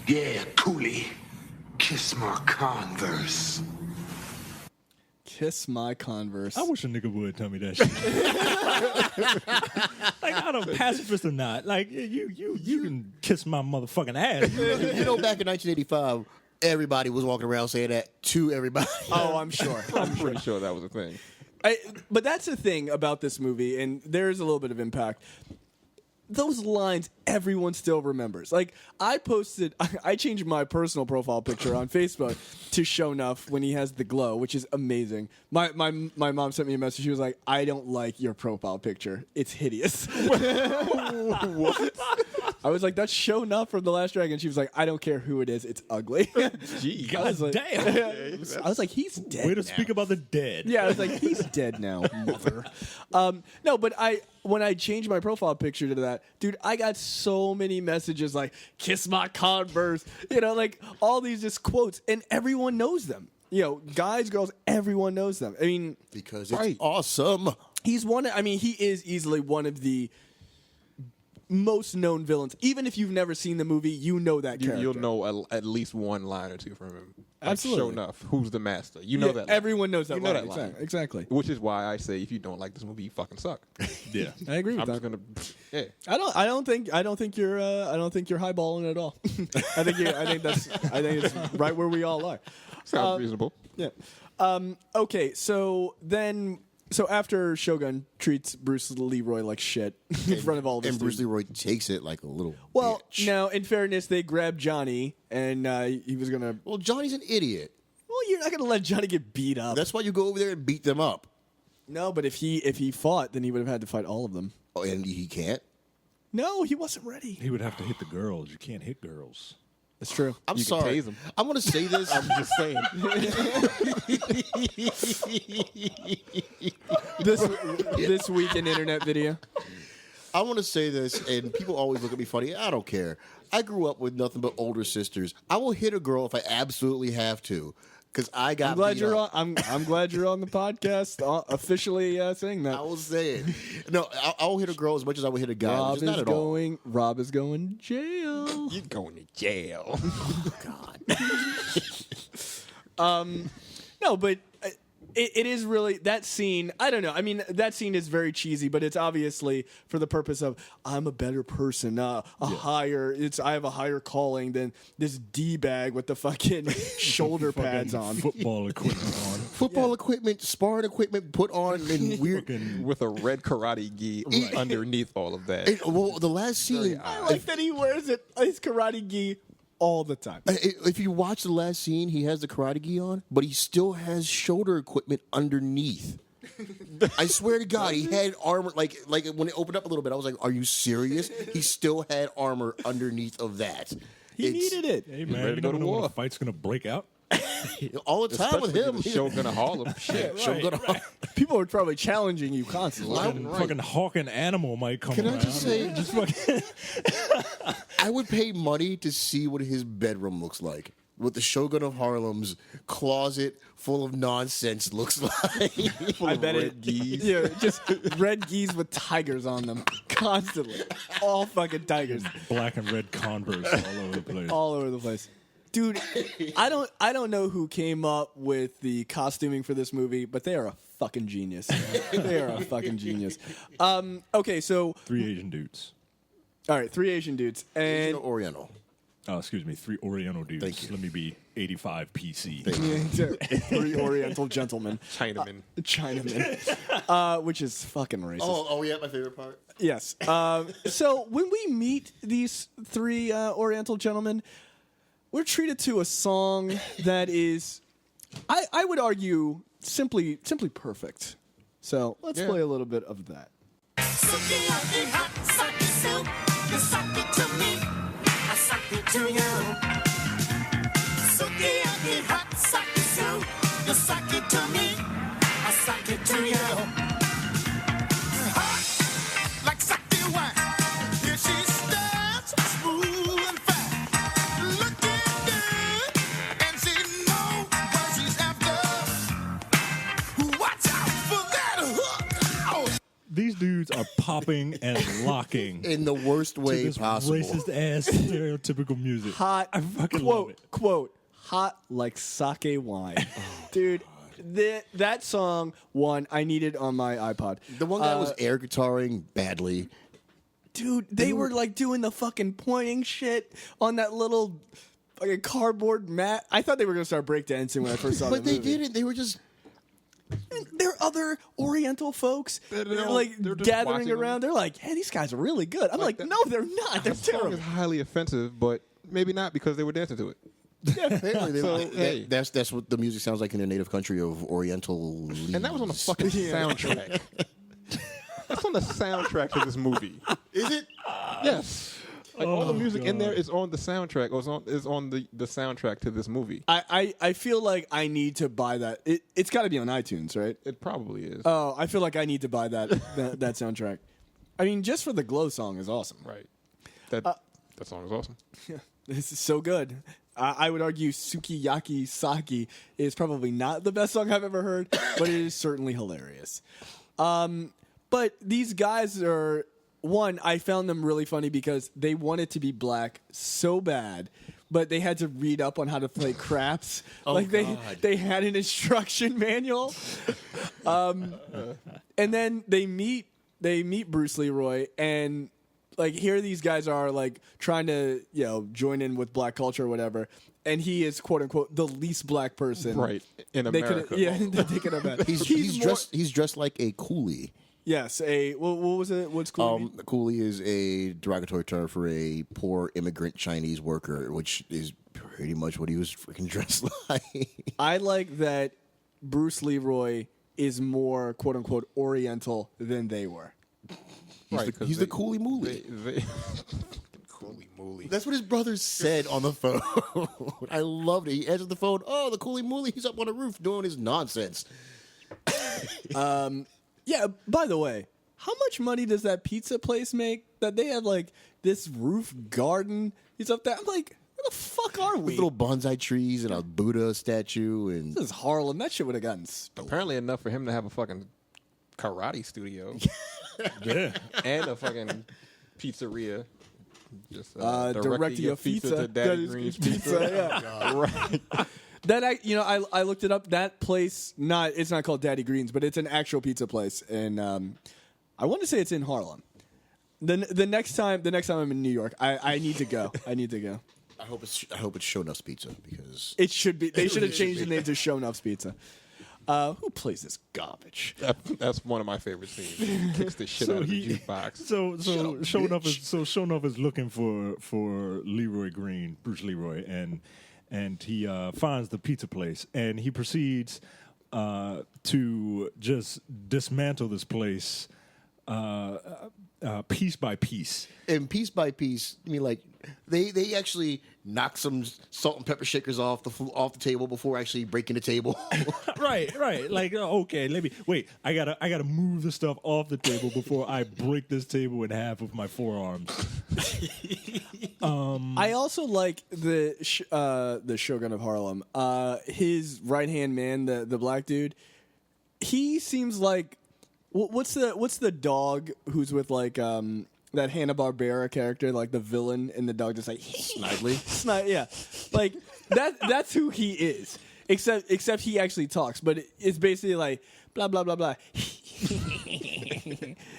Yeah, coolie. Kiss my Converse. Kiss my Converse. I wish a nigga would tell me that shit. Like, I don't pacifist or not. Like, you can kiss my motherfucking ass. You know, back in 1985, everybody was walking around saying that to everybody. Oh, I'm sure. I'm pretty sure that was a thing. But that's the thing about this movie, and there is a little bit of impact. Those lines, everyone still remembers. Like, I changed my personal profile picture on Facebook to Sho'Nuff when he has the glow, which is amazing. My mom sent me a message. She was like, I don't like your profile picture. It's hideous. What? I was like, that's Sho'Nuff from The Last Dragon. She was like, I don't care who it is. It's ugly. Gee, God damn. I was like, he's dead Way to now. speak about the dead. Yeah, I was like, he's dead now, mother. No, but when I changed my profile picture to that, dude, I got so many messages like, kiss my Converse, like all these just quotes, and everyone knows them. Guys, girls, everyone knows them. I mean, because it's awesome. he is easily one of the most known villains. Even if you've never seen the movie, you know that character. You'll know at least one line or two from him. Absolutely. Sho'Nuff, who's the master? You know that line. Everyone knows that You know line. that line. Exactly. Which is why I say if you don't like this movie, you fucking suck. Yeah. I agree with I'm that. just gonna, yeah. I don't think you're highballing at all. I think it's right where we all are. Sounds reasonable. Yeah. Okay. So after Shogun treats Bruce Leroy like shit in front of all of his And Bruce students. Leroy takes it like a little bitch. Now, in fairness, they grabbed Johnny, and he was gonna. Well, Johnny's an idiot. Well, you're not gonna let Johnny get beat up. That's why you go over there and beat them up. No, but if he fought, then he would have had to fight all of them. Oh, and he can't? No, he wasn't ready. He would have to hit the girls. You can't hit girls. That's true. I'm You can sorry. tase him. I'm going to say this. I'm just saying. This week in internet video. I want to say this, and people always look at me funny. I don't care. I grew up with nothing but older sisters. I will hit a girl if I absolutely have to, because I got. I'm glad beat you're up. on. I'm glad you're on the podcast, officially saying that. I will say it. No, I'll hit a girl as much as I would hit a guy. Which is not at all. Rob is going jail. You're going to jail. God. No, but it is really that scene. I don't know. I mean, that scene is very cheesy, but it's obviously for the purpose of I'm a better person, higher. I have a higher calling than this d-bag with the fucking shoulder pads on. Football equipment on. Football equipment, sparring equipment put on in weird. With a red karate gi underneath all of that. Well, the last scene. I like that he wears his karate gi all the time. If you watch the last scene, he has the karate gi on, but he still has shoulder equipment underneath. I swear to God, he had armor. Like when it opened up a little bit, I was like, "Are you serious?" He still had armor underneath of that. He needed it. Hey, man, ready you to go never to know when war. a fight's going to break out. all the time with Especially him. the Shogun of Harlem. Shit. Shogun of Harlem. People are probably challenging you constantly. Fucking hawking animal might come Can around. I just say, just fucking I would pay money to see what his bedroom looks like. What the Shogun of Harlem's closet full of nonsense looks like. I bet red geese. Yeah, just red geese with tigers on them constantly. All fucking tigers. black and red Converse all over the place. All over the place. Dude, I don't know who came up with the costuming for this movie, but they are a fucking genius. They are a fucking genius. Okay, so 3 Asian dudes. all right, 3 Asian dudes Asian and or Oriental. Oh, excuse me, 3 Oriental dudes. Thank you. Let me be 85 PC. 3 Oriental gentlemen, Chinaman. which is fucking racist. Oh, yeah, my favorite part. Yes. So when we meet these 3 Oriental gentlemen, we're treated to a song that is, I would argue, simply perfect. So let's play a little bit of that. These dudes are popping and locking In the worst to way this possible. racist ass stereotypical music. Hot, I fucking love it. quote, hot like sake wine. Dude, that song, I needed on my iPod. The one guy was air guitaring badly. Dude, they were like doing the fucking pointing shit on that little fucking cardboard mat. I thought they were going to start breakdancing when I first saw But the they movie. didn't. They were just... There are other Oriental folks They're like just gathering watching them. around. They're like, hey, these guys are really good. I'm like, that- no, they're not. They're The song terrible. is highly offensive, but maybe not because they were dancing to it. Apparently, hey. that's what the music sounds like in their native country of Oriental. And that was on the fucking soundtrack. That's on the soundtrack to this movie. Is it? Yes. Like all the music in there is on the soundtrack, or is on the soundtrack to this movie. I feel like I need to buy that. It's got to be on iTunes, right? It probably is. Oh, I feel like I need to buy that soundtrack. I mean, just for the Glow song is awesome. Right. That song is awesome. This is so good. I would argue Sukiyaki Saki is probably not the best song I've ever heard, but it is certainly hilarious. But these guys are, I found them really funny because they wanted to be black so bad, but they had to read up on how to play craps. They had an instruction manual. And then they meet Bruce Leeroy, and like here these guys are like trying to join in with black culture or whatever, and he is quote unquote the least black person Right. In America. they could have had. He's dressed like a coolie. Yes, what was it? What's cool? Coolie is a derogatory term for a poor immigrant Chinese worker, which is pretty much what he was freaking dressed like. I like that Bruce Leeroy is more quote unquote Oriental than they were. He's the coolie moolie. Coolie moolie. That's what his brother said on the phone. I loved it. He answered the phone. Oh, the coolie moolie. He's up on the roof doing his nonsense. Yeah, by the way, how much money does that pizza place make that they have like this roof garden? He's up there. I'm like, where the fuck are we? With little bonsai trees and a Buddha statue. And This is Harlem. That shit would have gotten stolen. Apparently enough for him to have a fucking karate studio. Yeah. And a fucking pizzeria. Just directing your pizza to Daddy Green's Pizza. Yeah. Right. That I looked it up. That place, it's not called Daddy Green's, but it's an actual pizza place, and I want to say it's in Harlem. The next time I'm in New York, I need to go. I need to go. I hope it's Sho'Nuff's Pizza because It should be. They should have changed the name to Sho'Nuff's Pizza. Who plays this garbage? That's one of my favorite scenes. He kicks the shit out of the jukebox. So Sho'Nuff is looking for Leeroy Green, Bruce Leeroy, and he finds the pizza place, and he proceeds to just dismantle this place piece by piece. And piece by piece, I mean, like they actually knock some salt and pepper shakers off the table before actually breaking the table. Right. Like, okay, I gotta move the stuff off the table before I break this table in half with my forearms. I also like the Shogun of Harlem. His right hand man, the black dude. He seems like what's the dog who's with like that Hanna-Barbera character, like the villain, and the dog just like Snidely. yeah, like that's who he is. Except he actually talks, but it's basically like blah blah blah blah.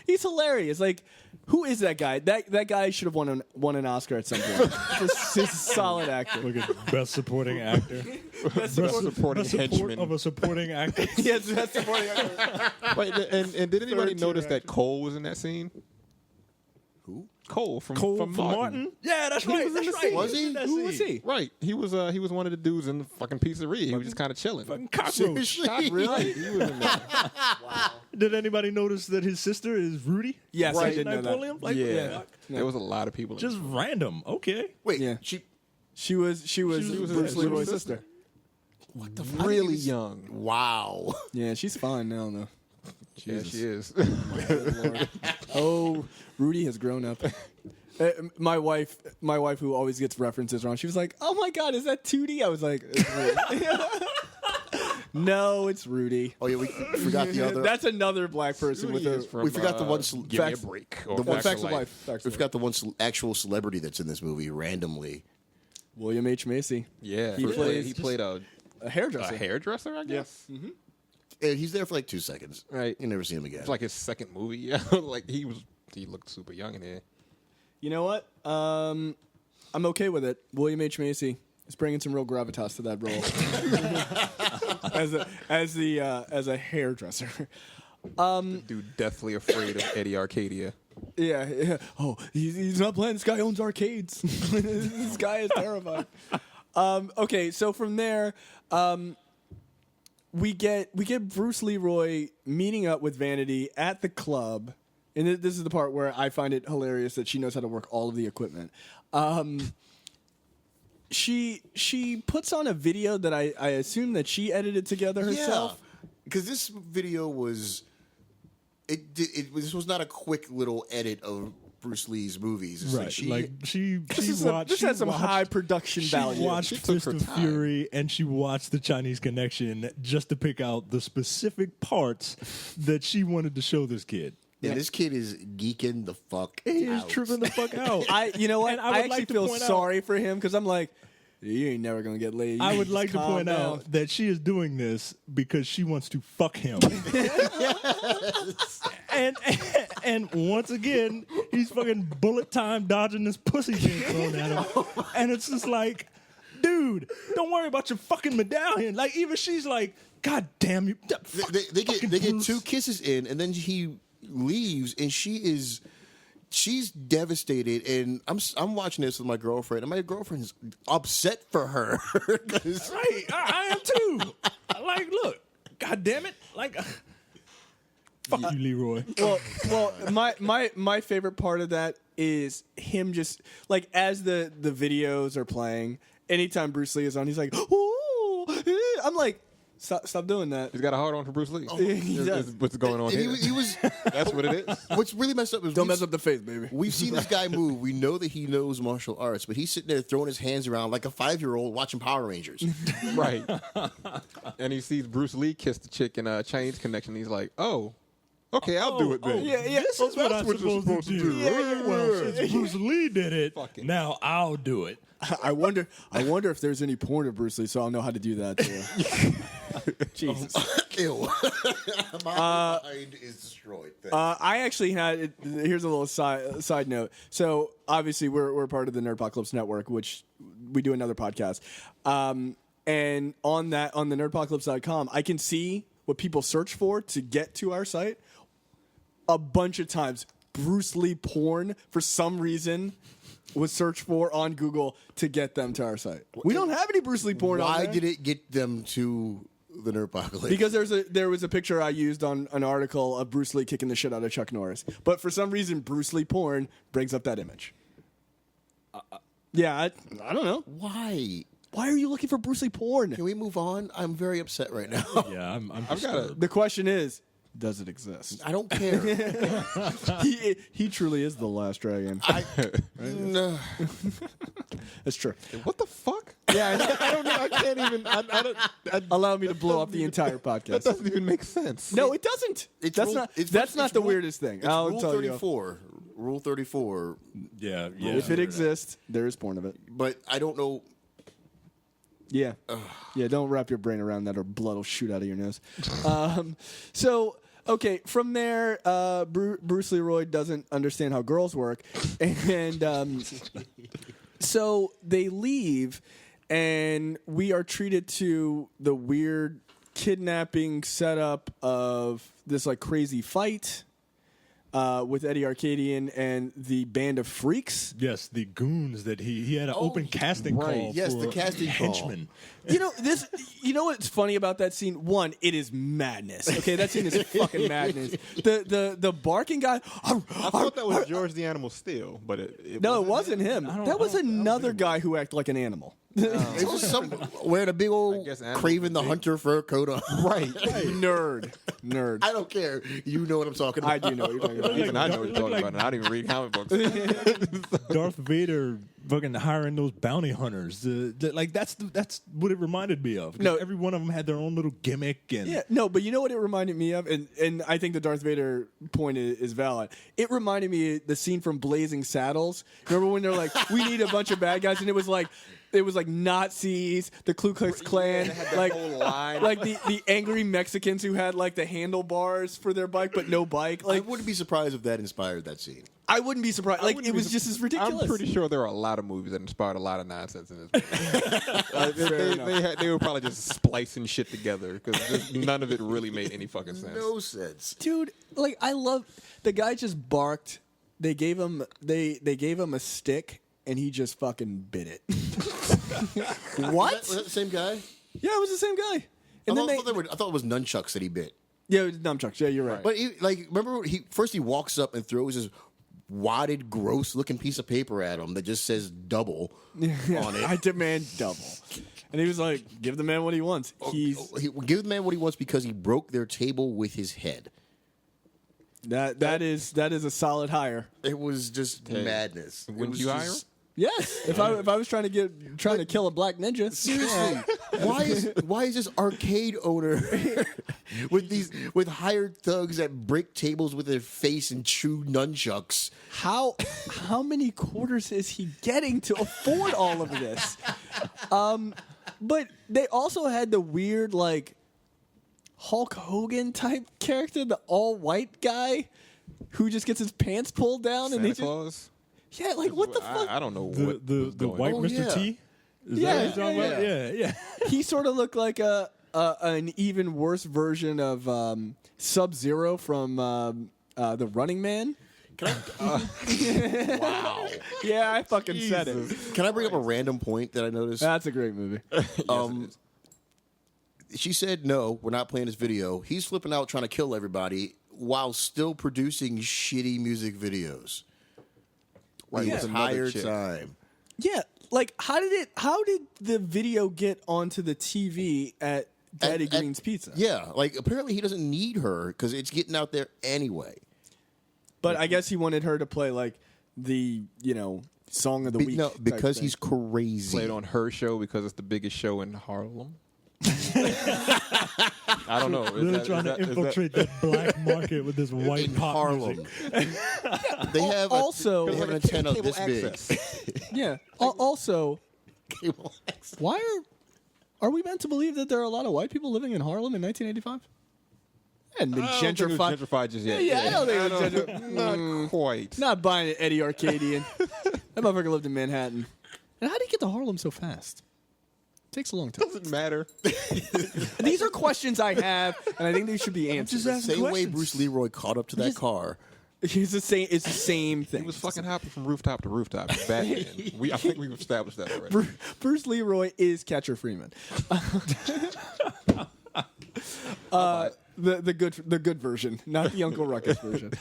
He's hilarious. Like, who is that guy? That guy should have won an Oscar at some point. He's a solid actor. Look at best supporting actor. Best supporting henchman of a supporting actor. Yes, best supporting actor. Wait, and did anybody notice that Cole was in that scene? Who? Cole from Martin? Yeah, that's right. was in the That's scene. right. Was he? Who was he? Right, he was one of the dudes in the fucking pizzeria. He was just kind of chilling. Fucking cockroach. Seriously? Really? He was in there. Did anybody notice that his sister is Rudy? Yes, I Right. did know that. Napoleon? Like, Yeah, there was a lot of people. Just random. Okay. Wait, Yeah. she She was Bruce Leeroy's sister. what the fuck? really young. Wow. Yeah, she's fine now though. Yeah, she is. Oh, Rudy has grown up. My wife, who always gets references wrong, she was like, "Oh my God, is that Tootie?" I was like, "No, it's Rudy." Oh yeah, we forgot the other. That's another black person with a. We forgot the one. Give me a Facts- break. the one Facts of life. Facts We of forgot the one actual celebrity that's in this movie randomly. William H. Macy, Yeah, He plays he played a hardresser. hairdresser, I guess. Mm-hmm. And he's there for like 2 seconds. Right. You never see him again. It's like his second movie. Yeah, like he looked super young in here. You know what? I'm okay with it. William H. Macy is bringing some real gravitas to that role as a hairdresser. Dude, deathly afraid of Eddie Arcadia. Yeah. Oh, he's not playing. This guy owns arcades. This guy is terrifying. Okay, so from there, we get Bruce Leroy meeting up with Vanity at the club, and this is the part where I find it hilarious that she knows how to work all of the equipment. She puts on a video that I assume that she edited together herself. Yeah, because this video was. This was not a quick little edit of Bruce Lee's movies. It's Right. This has some high production value. She watched She took Fist her of time. Fury and she watched The Chinese Connection just to pick out the specific parts that she wanted to show this kid. Yeah, this kid is geeking the fuck He out. is tripping the fuck out. You know what? And I would actually like to feel point out- sorry for him because I'm like, you ain't never gonna get laid. I would Just like to calm point down. out that she is doing this because she wants to fuck him. and once again, he's fucking bullet time dodging this pussy being thrown at him. And it's just like, dude, don't worry about your fucking medallion. Like, even she's like, God damn you. They get 2 kisses in, and then he leaves, and she's devastated, and I'm watching this with my girlfriend, and my girlfriend's upset for her. Right, I am too. Like, look, God damn it. Like, fuck you, Leroy. Well, my favorite part of that is him just like as the videos are playing. Anytime Bruce Lee is on, he's like, "Ooh!" I'm like, stop doing that. He's got a hard on for Bruce Lee. He does. What's going on here? He was. That's what it is. What's really messed up is Don't mess up the face, baby. We've seen this guy move. We know that he knows martial arts, but he's sitting there throwing his hands around like a 5-year-old watching Power Rangers. Right. And he sees Bruce Lee kiss the chick in Chinese Connection. He's like, oh, okay, I'll do it then. Yeah. This is what I'm what you're supposed to do. Yeah. Well, since Bruce Lee did it, Fuck it. now I'll do it. I wonder if there's any porn of Bruce Lee, so I'll know how to do that too. Jesus. Ew. My mind is destroyed. I actually had. Here's a little side note. So obviously we're part of the Nerdpocalypse Network, which we do another podcast. And on the nerdpocalypse.com, I can see what people search for to get to our site. A bunch of times, Bruce Lee porn for some reason was searched for on Google to get them to our site. We don't have any Bruce Lee porn on Why there. did it get them to the Nerdpocalypse. Because there was a picture I used on an article of Bruce Lee kicking the shit out of Chuck Norris. But for some reason, Bruce Lee porn brings up that image. Yeah, I don't know. Why? Why are you looking for Bruce Lee porn? Can we move on? I'm very upset right now. Yeah, I've got The question is, does it exist? I don't care. He truly is the last dragon. No. That's true. What the fuck? Yeah, I don't know. I can't even. I allow me to blow up the entire podcast. That doesn't even make sense. No, it doesn't. That's not the weirdest thing. I'll Rule tell 34. Rule 34. Yeah. If it exists, there is porn of it. But I don't know. Yeah. Yeah, don't wrap your brain around that or blood will shoot out of your nose. Okay, from there, Bruce Leroy doesn't understand how girls work. And so they leave, and we are treated to the weird kidnapping setup of this like crazy fight with Eddie Arcadian and the band of freaks. Yes, the goons that he had an open casting call. Yes, for the casting call. henchmen. You know what's funny about that scene? One, it is madness. Okay, that scene is fucking madness. The barking guy. I thought that was George the Animal Steel, but it wasn't him. That was another guy who acted like an animal. It was some wearing a big old Craven the Hunter fur coat on. Right. Nerd. I don't care. You know what I'm talking about. I do know what you're talking about. Even I know what you're talking about, and I don't even read comic books. Darth Vader fucking hiring those bounty hunters. That's what it reminded me of. No, every one of them had their own little gimmick. And yeah, no, but you know what it reminded me of, and I think the Darth Vader point is valid. It reminded me of the scene from Blazing Saddles. Remember when they're like, we need a bunch of bad guys, and it was like Nazis, the Ku Klux Klan, like the angry Mexicans who had like the handlebars for their bike but no bike. Like, I wouldn't be surprised if that inspired that scene. I wouldn't be surprised. Like, it was just as ridiculous. I'm pretty sure there are a lot of movies that inspired a lot of nonsense in this movie. They were probably just splicing shit together because none of it really made any fucking sense. No sense. Dude, like, I love the guy just barked. They gave him a stick and he just fucking bit it. What? Was that the same guy? Yeah, it was the same guy. And I thought it was nunchucks that he bit. Yeah, it was nunchucks. Yeah, you're right. But remember, he walks up and throws his wadded, gross-looking piece of paper at him that just says "double" on it. I demand double. And he was like, "Give the man what he wants." Give the man what he wants because he broke their table with his head. That is a solid hire. It was just madness. Wouldn't you hire? Yes, if I was trying to kill a black ninja. Seriously, why is this arcade owner with hired thugs that break tables with their face and chew nunchucks? How many quarters is he getting to afford all of this? But they also had the weird like Hulk Hogan type character, the all white guy who just gets his pants pulled down Santa and he Claus? just. Yeah, like what the fuck? I don't know the white Mr. T. Is that what you're talking about? Yeah. He sort of looked like an even worse version of Sub-Zero from The Running Man. Wow. Yeah, I fucking said it. Can I bring up a random point that I noticed? That's a great movie. She said, "No, we're not playing this video." He's flipping out trying to kill everybody while still producing shitty music videos. Like Yeah. the entire time. Yeah, like how did the video get onto the TV at Daddy Green's Pizza? Yeah, like apparently he doesn't need her because it's getting out there anyway. But I guess he wanted her to play like the song of the week. No, type because thing. he's crazy. Played on her show because it's the biggest show in Harlem. I don't know. Really trying to infiltrate that black market with this white pop Harlem. music. They have also an antenna this big. Yeah. Also, Cable access. why are we meant to believe that there are a lot of white people living in Harlem in 1985? And been gentrified. Gentrified just yet. Yeah, I don't think it was gentrified. Not quite. Not buying it, Eddie Arcadian. That motherfucker lived in Manhattan. And how did he get to Harlem so fast? Takes a long time. Doesn't matter. These are questions I have, and I think they should be answered. The same way Bruce Leroy caught up to that car. It's the same thing. He was fucking hopping from rooftop to rooftop. Batman. I think we've established that already. Bruce Leroy is Catcher Freeman. The good version, not the Uncle Ruckus version.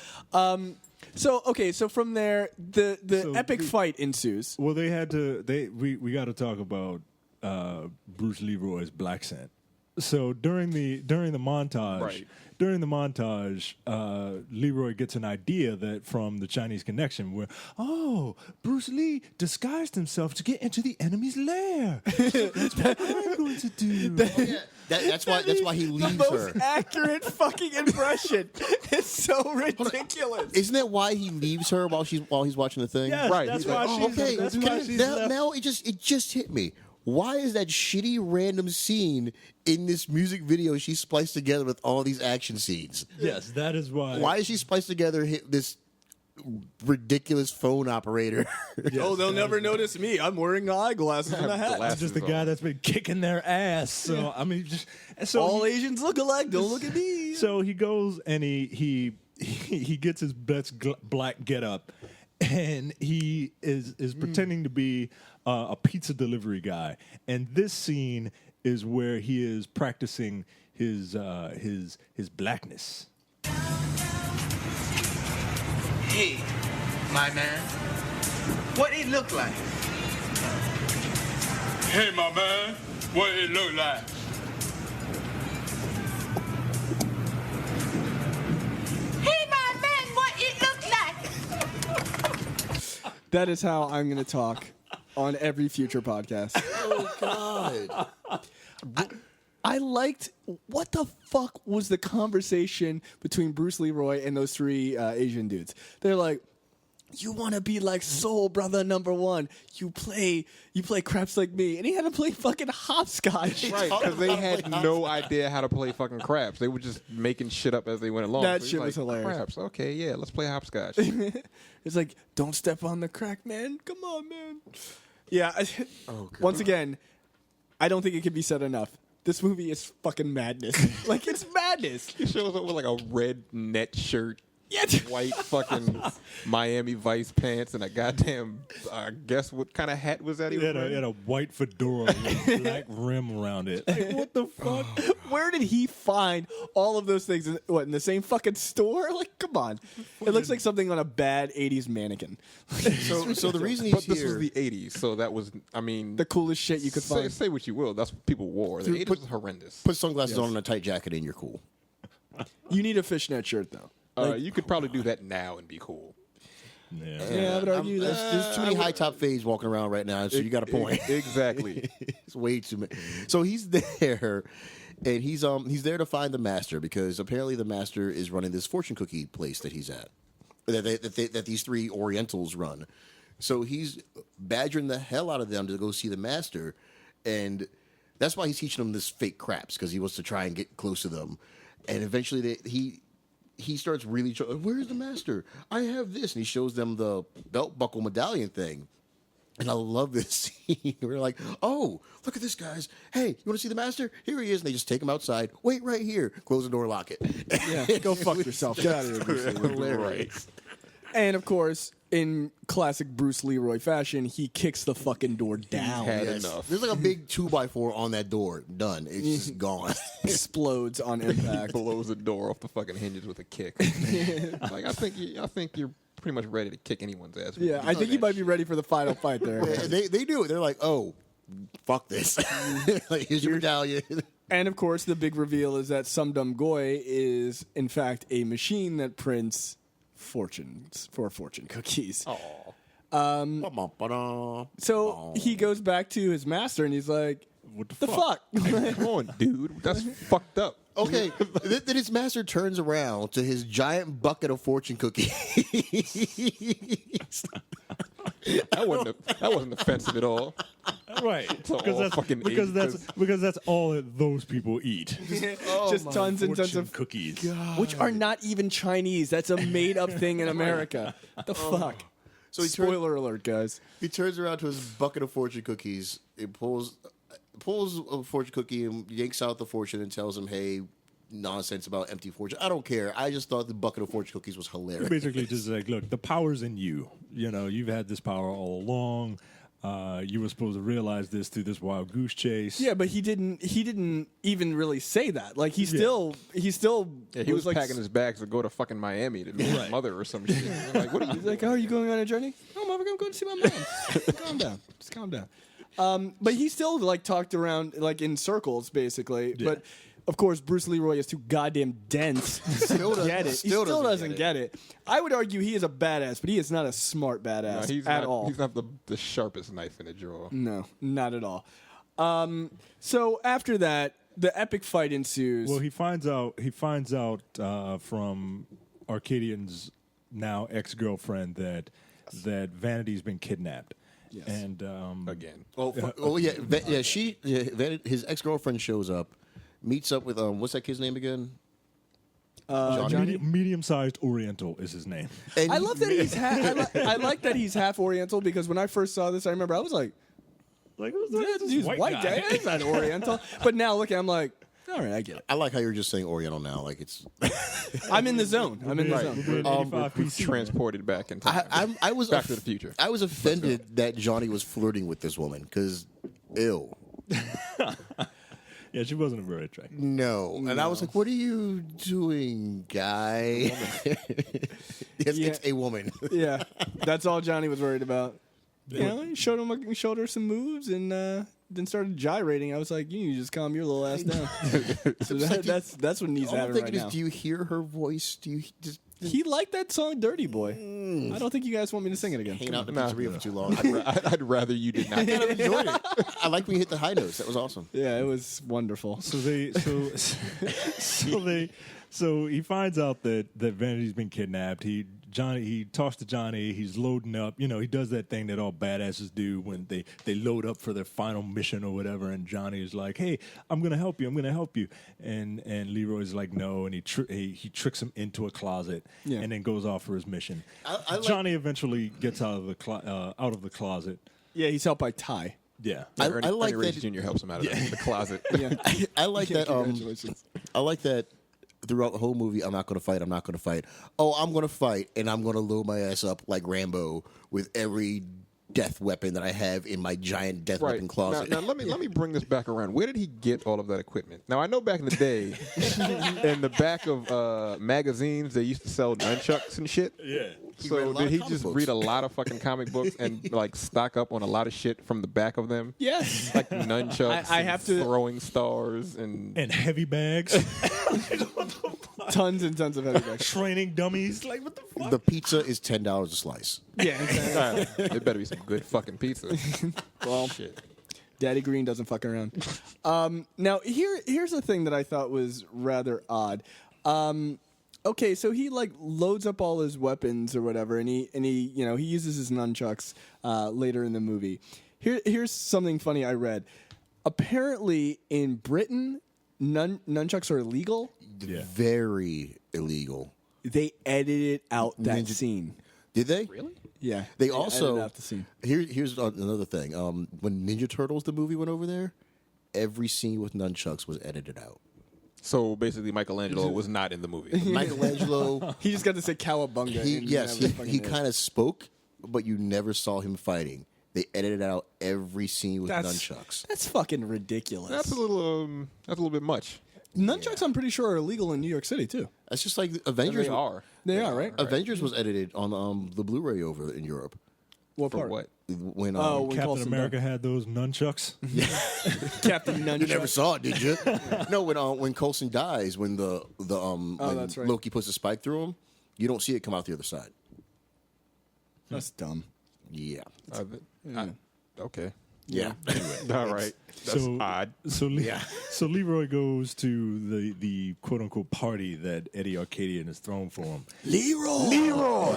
So from there, the epic fight ensues. Well, we got to talk about Bruce Leroy's black scent. So during the montage, Leroy gets an idea that from the Chinese Connection, where Bruce Lee disguised himself to get into the enemy's lair. That's what I'm going to do. That's why he leaves the her. most accurate fucking impression. It's so ridiculous. Isn't that why he leaves her while he's watching the thing? Yes, Right. That's He's why like, she's. That's why she's left. Now it just hit me. Why is that shitty random scene in this music video she spliced together with all these action scenes? Yes, that is why. Why is she spliced together this ridiculous phone operator? They'll never notice me. I'm wearing eyeglasses and a hat. I'm just the guy that's been kicking their ass. So I mean, all Asians look alike. Don't look at me. So he goes and he gets his best black getup, and he is pretending to be a pizza delivery guy. And this scene is where he is practicing his blackness. Hey, my man, what it look like? Hey, my man, what it look like? Hey, my man, what it look like? That is how I'm going to talk on every future podcast. Oh God! I liked, what the fuck was the conversation between Bruce Leroy and those three Asian dudes? They're like, you want to be like Soul Brother #1. You play craps like me. And he had to play fucking hopscotch. Right, because they had no idea how to play fucking craps. They were just making shit up as they went along. That So he's shit was like, hilarious. Craps, okay, yeah, let's play hopscotch. It's like, don't step on the crack, man. Come on, man. Yeah. Once again, I don't think it can be said enough. This movie is fucking madness. Like, it's madness. He shows up with like a red net shirt, white fucking Miami Vice pants, and a goddamn, I guess what kind of hat was that he He was had wearing? a white fedora with a black rim around it. Like, what the fuck? Where did he find all of those things? In the same fucking store? Like, come on. It looks like something on a bad 80s mannequin. So the reason he's But this was here, the 80s, so that was, I mean, The coolest shit you could find. say what you will, that's what people wore. The 80s was horrendous. put sunglasses on and a tight jacket, and you're cool. You need a fishnet shirt, though. You could probably do that now and be cool. Yeah, I would argue that. There's too many high top fades walking around right now, so you got a point. Exactly. It's way too many. So he's there, and he's there to find the master, because apparently the master is running this fortune cookie place that he's at, that these three Orientals run. So he's badgering the hell out of them to go see the master, and that's why he's teaching them this fake craps, because he wants to try and get close to them. And eventually he starts really where's the master? I have this, and he shows them the belt buckle medallion thing. And I love this scene. We're like, oh, look at this, guys. Hey, you want to see the master? Here he is. And they just take him outside. Wait right here. Close the door, lock it. Yeah, go fuck yourself. Get out of here. Hilarious. And, of course, in classic Bruce Leroy fashion, he kicks the fucking door down. Had enough. There's like a big 2x4 on that door. Done. It's just gone. Explodes on impact. Blows the door off the fucking hinges with a kick. Like, I think you're pretty much ready to kick anyone's ass. Yeah, I think you might be ready for the final fight there. They do it. They're like, oh, fuck this. Like, here's your medallion. And, of course, the big reveal is that Sum Dum Goy is, in fact, a machine that prints fortunes for fortune cookies. So he goes back to his master and he's like, What the fuck? Come on, dude. That's fucked up. Okay, then his master turns around to his giant bucket of fortune cookies. That wasn't offensive at all. Right. Because that's all that those people eat. Just tons and tons of cookies. which are not even Chinese. That's a made up thing in America. The fuck? So he Spoiler alert, guys. He turns around to his bucket of fortune cookies. It pulls a fortune cookie and yanks out the fortune and tells him, "Hey, nonsense about empty fortune. I don't care. I just thought the bucket of fortune cookies was hilarious." Basically, just like, look, the power's in you. You know, you've had this power all along. You were supposed to realize this through this wild goose chase. Yeah, but he didn't even really say that. Like he still he was like, packing his bags to go to fucking Miami to meet his mother or some shit. I'm like, what are you? He's like, "Oh, are you going on a journey? Oh, motherfucker, I'm going to see my mom." Calm down, just calm down. But he still like talked around like in circles, basically. Yeah. But of course, Bruce Leroy is too goddamn dense to get it. He still doesn't get it. I would argue he is a badass, but he is not a smart badass at all. He's not the sharpest knife in the drawer. No, not at all. So after that, the epic fight ensues. Well, he finds out from Arcadian's now ex-girlfriend that Vanity's been kidnapped. Yes. And again. His ex-girlfriend shows up. Meets up with what's that kid's name again? Johnny? Medium-sized Oriental is his name. And I love that he's I like that he's half Oriental because when I first saw this, I remember I was like, he's white guy. He's not Oriental. But now look, I'm like, all right, I get it. I like how you're just saying Oriental now. Like it's. I'm in the zone. I'm in the zone. We're transported back in time. I was Back to the Future. I was offended that Johnny was flirting with this woman because, ew. Yeah, she wasn't very attractive. No. And I was like, what are you doing, guy? It's a woman. Yeah, that's all Johnny was worried about. You know, he showed her some moves and then started gyrating. I was like, you need to just calm your little ass down. So that's what needs to happen right now. Do you hear her voice? Do you just... He liked that song, Dirty Boy. I don't think you guys want me to sing it again. Hang out in the pizzeria for too long. I'd rather you did not. I kind of enjoyed it. I like when you hit the high notes. That was awesome. Yeah, it was wonderful. So he finds out that Vanity's been kidnapped. He talks to Johnny. He's loading up. You know, he does that thing that all badasses do when they load up for their final mission or whatever. And Johnny is like, "Hey, I'm gonna help you. I'm gonna help you." And Leroy's like, "No." And he tricks him into a closet and then goes off for his mission. Johnny eventually gets out of the closet. Yeah, he's helped by Ty. Yeah, I like Ernie that. Jr. helps him out of the closet. Yeah. I like that. Congratulations. I like that. Throughout the whole movie, I'm not going to fight. I'm not going to fight. Oh, I'm going to fight, and I'm going to load my ass up like Rambo with every death weapon that I have in my giant death weapon closet. Now let me bring this back around. Where did he get all of that equipment? Now I know back in the day, in the back of magazines, they used to sell nunchucks and shit. Yeah. So did he just read a lot of fucking comic books and like stock up on a lot of shit from the back of them? Yes. Like nunchucks, I have to throwing stars and heavy bags, tons and tons of heavy bags, training dummies. Like what the fuck? The pizza is $10 a slice. Yeah, exactly. It better be some good fucking pizza. Well, shit. Daddy Green doesn't fuck around. Now here's the thing that I thought was rather odd. Okay, so he like loads up all his weapons or whatever, and he he uses his nunchucks later in the movie. Here's something funny I read. Apparently, in Britain, nunchucks are illegal. Yeah. Very illegal. They edited out that scene. Did they? Really? Yeah. They edited also out the scene. Here's another thing. When Ninja Turtles the movie went over there, every scene with nunchucks was edited out. So basically, Michelangelo was not in the movie. Michelangelo, He just got to say cowabunga. he kind of spoke, but you never saw him fighting. They edited out every scene with nunchucks. That's fucking ridiculous. That's a little bit much. Nunchucks, I'm pretty sure, are illegal in New York City too. That's just like Avengers. They are, right? Avengers was edited on the Blu-ray over in Europe. What For part? what? When Captain Coulson America had those nunchucks. Captain Nunchuck. You never saw it, did you? No, when Coulson dies, when when that's right. Loki puts a spike through him, you don't see it come out the other side. That's dumb. Yeah. Okay. Yeah. All right. That's odd. So Leroy goes to the quote unquote party that Eddie Arcadian has thrown for him. Leroy.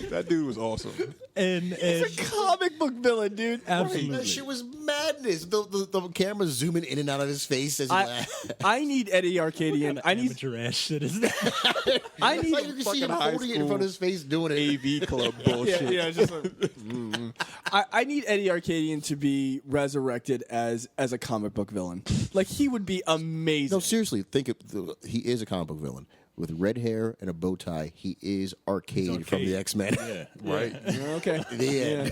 That dude was awesome. And He's a comic book villain, dude. absolutely. That shit was madness. The camera zooming in and out of his face as he laughed. I need Eddie Arcadian. I need amateur ass shit is that? I need Like you can see him high holding it in front of his face, doing it. AV club bullshit. yeah, just I need Eddie Arcadian to be resurrected as a comic book villain. Like he would be amazing. No, seriously, he is a comic book villain. with red hair and a bow tie. He is Arcade from the X-Men. Yeah, Right. Okay. The end.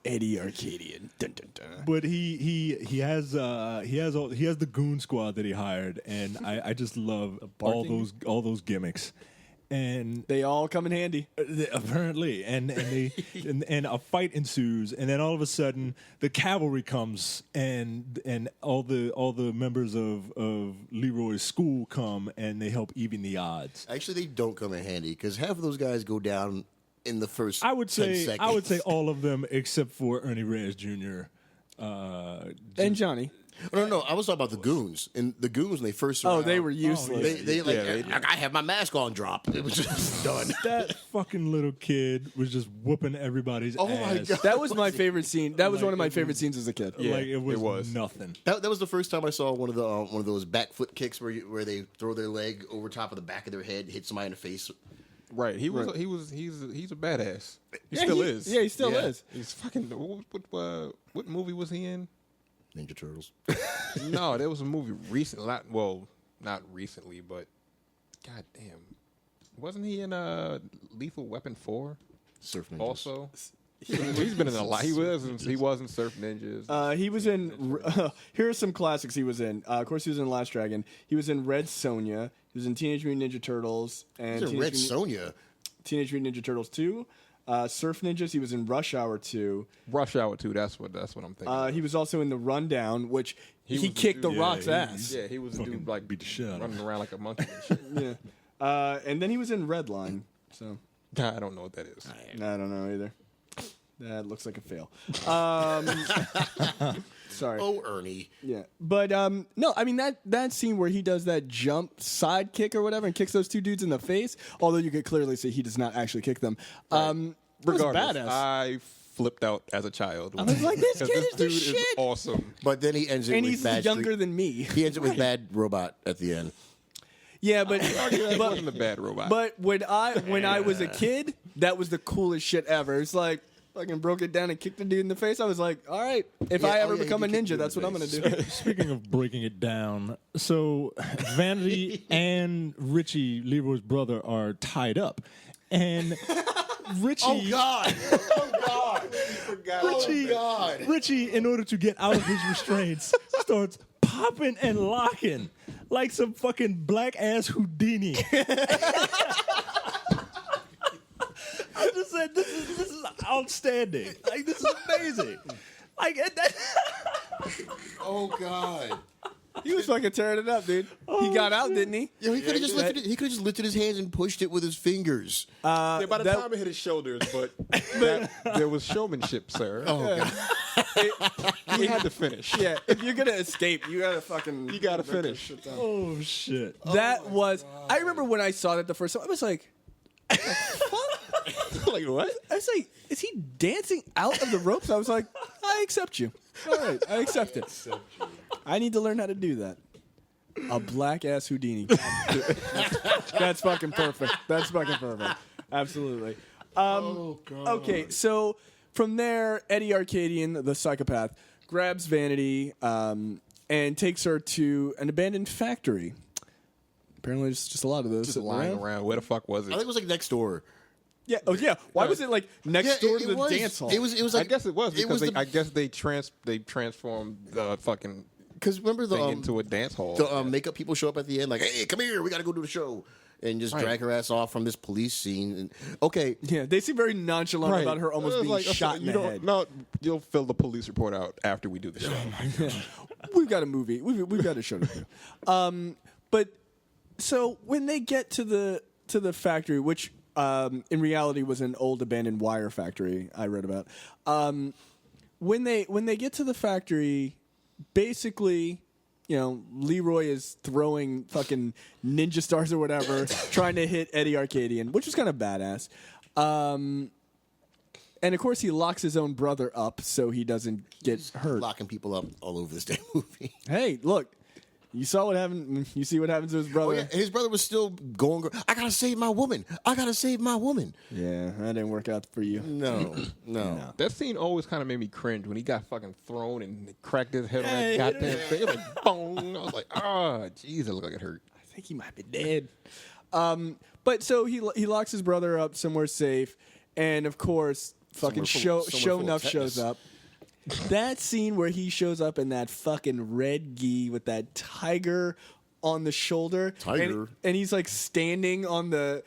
Eddie Arcadian. Dun, dun, dun. But he has the goon squad that he hired, and I just love all those gimmicks, and They all come in handy. apparently, and a fight ensues, and then all of a sudden the cavalry comes, and all the members of Leroy's school come, and they help even the odds. Actually, they don't come in handy because half of those guys go down in the first. I would 10 say seconds. all of them except for Ernie Reyes Jr. And Johnny. No, I was talking about the goons. And the goons, when they first Oh, arrived, they were useless. They I have my mask on drop. It was just done. That fucking little kid was just whooping everybody's ass. my God. That was my favorite scene. That was one of my favorite scenes as a kid. Yeah, Like it was it was. nothing. That was the first time I saw one of those back foot kicks where they throw their leg over top of the back of their head, hit somebody in the face. Right. He's a badass. He still is. Yeah, he still is. He's fucking. What movie was he in? Ninja Turtles. No, there was a movie recently. Not recently, but goddamn, wasn't he in Lethal Weapon 4? Surf Ninjas. Also, he's been in a lot. He was in Surf Ninjas. He was in. Here are some classics he was in. Of course, he was in Last Dragon. He was in Red Sonja. He was in Teenage Mutant Ninja Turtles and He's in Red Sonja. Teenage Mutant Ninja Turtles 2. Surf Ninjas. He was in Rush Hour 2. Rush Hour 2. That's what I'm thinking. He was also in The Rundown, which he was kicked the dude- Rock's ass. Yeah, he was a dude like beat the shit out of running around like a monkey. And shit. Yeah. And then he was in Redline. So I don't know what that is. I don't know either. That looks like a fail. Sorry. Oh, Ernie. Yeah, but no, I mean that scene where he does that jump side kick or whatever and kicks those two dudes in the face. Although you could clearly see he does not actually kick them. Regardless, badass. I flipped out as a child. I was like, this kid is the dude shit. is awesome. But then he ends it And with he's Bad younger Street. than me. He ends it with Bad Robot at the end. Yeah, but He wasn't a bad robot. but when I was a kid, that was the coolest shit ever. It's like fucking broke it down and kicked the dude in the face. I was like, all right, if I ever become a he did kick ninja, you that's in what the I'm gonna do. Speaking of breaking it down, so Vanity and Richie, Leroy's brother, are tied up, and Richie. Oh God! Oh God! Richie, in order to get out of his restraints, starts popping and locking like some fucking black ass Houdini. I just said this is outstanding. Like this is amazing. Like that. Oh God! He was fucking tearing it up, dude. He got out, didn't he? Yeah, he could have just lifted. He could have just lifted his hands and pushed it with his fingers. Yeah, by the time it hit his shoulders, but there was showmanship, sir. Oh God! He had to finish. Yeah, if you're gonna escape, you gotta fucking. You gotta finish. Oh shit. That was. I remember when I saw that the first time. I was like, Like what? I was like, is he dancing out of the ropes? I was like, I accept you. All right, I accept it. I need to learn how to do that. A black ass Houdini. That's fucking perfect. That's fucking perfect. Absolutely. Okay, so from there, Eddie Arcadian, the psychopath, grabs Vanity and takes her to an abandoned factory. Apparently, there's just a lot of those Just sitting lying around. Where the fuck was I think it? it was like next door. Yeah. Oh, yeah. Why was it like next door to the dance hall? It was like I guess it was because the- I guess they transformed the fucking Because remember the thing into a dance hall. the makeup people show up at the end like, hey, come here, we got to go do the show, and just drag her ass off from this police scene. And, okay, Yeah, they seem very nonchalant about her almost It was being like, shot in you the don't- head. No, you'll fill the police report out after we do the show. We've got a movie. We've got a show to do. But so when they get to the factory, which in reality was an old abandoned wire factory, I read about. When they get to the factory, basically, you know, Leroy is throwing fucking ninja stars or whatever, trying to hit Eddie Arcadian, which was kind of badass. And of course, he locks his own brother up so he doesn't get hurt. locking people up all over this damn movie. Hey, look, you saw what happened. You see what happens to his brother. Oh, yeah, and his brother was still going. I gotta save my woman. I gotta save my woman. Yeah, that didn't work out for you. No. That scene always kind of made me cringe when he got fucking thrown and cracked his head on that goddamn thing. It was like, boom. I was like, jeez, it looked like it hurt. think he might be dead. But so he locks his brother up somewhere safe, and of course, fucking Sho'Nuff shows up. That scene where he shows up in that fucking red gi with that tiger on the shoulder, and he's like standing on the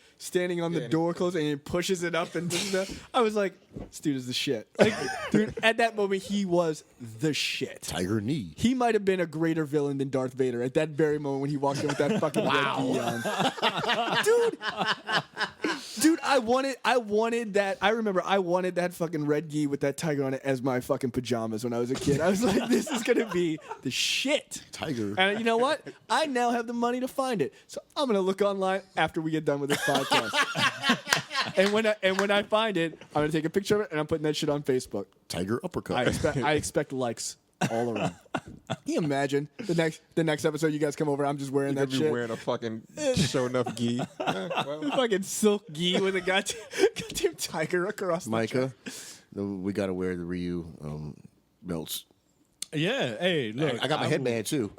door close, and he pushes it up and does stuff. I was like, this dude is the shit. Like, dude, at that moment, he was the shit. Tiger knee. He might have been a greater villain than Darth Vader at that very moment when he walked in with that fucking red gi on. Dude, I wanted that. I remember I wanted that fucking red gi with that tiger on it as my fucking pajamas when I was a kid. I was like, this is gonna be the shit. Tiger. And you know what? I now have the money to find it. So I'm gonna look online after we get done with this podcast. and when I find it, I'm gonna take a picture of it and I'm putting that shit on Facebook. Tiger uppercut. I expect likes all around. Can you imagine the next episode? You guys come over. I'm just wearing that shit. Wearing a fucking Sho'Nuff gi. Fucking silk gi with a goddamn tiger across. Micah, we gotta wear the Ryu belts. Yeah. Hey, look. I got my headband too.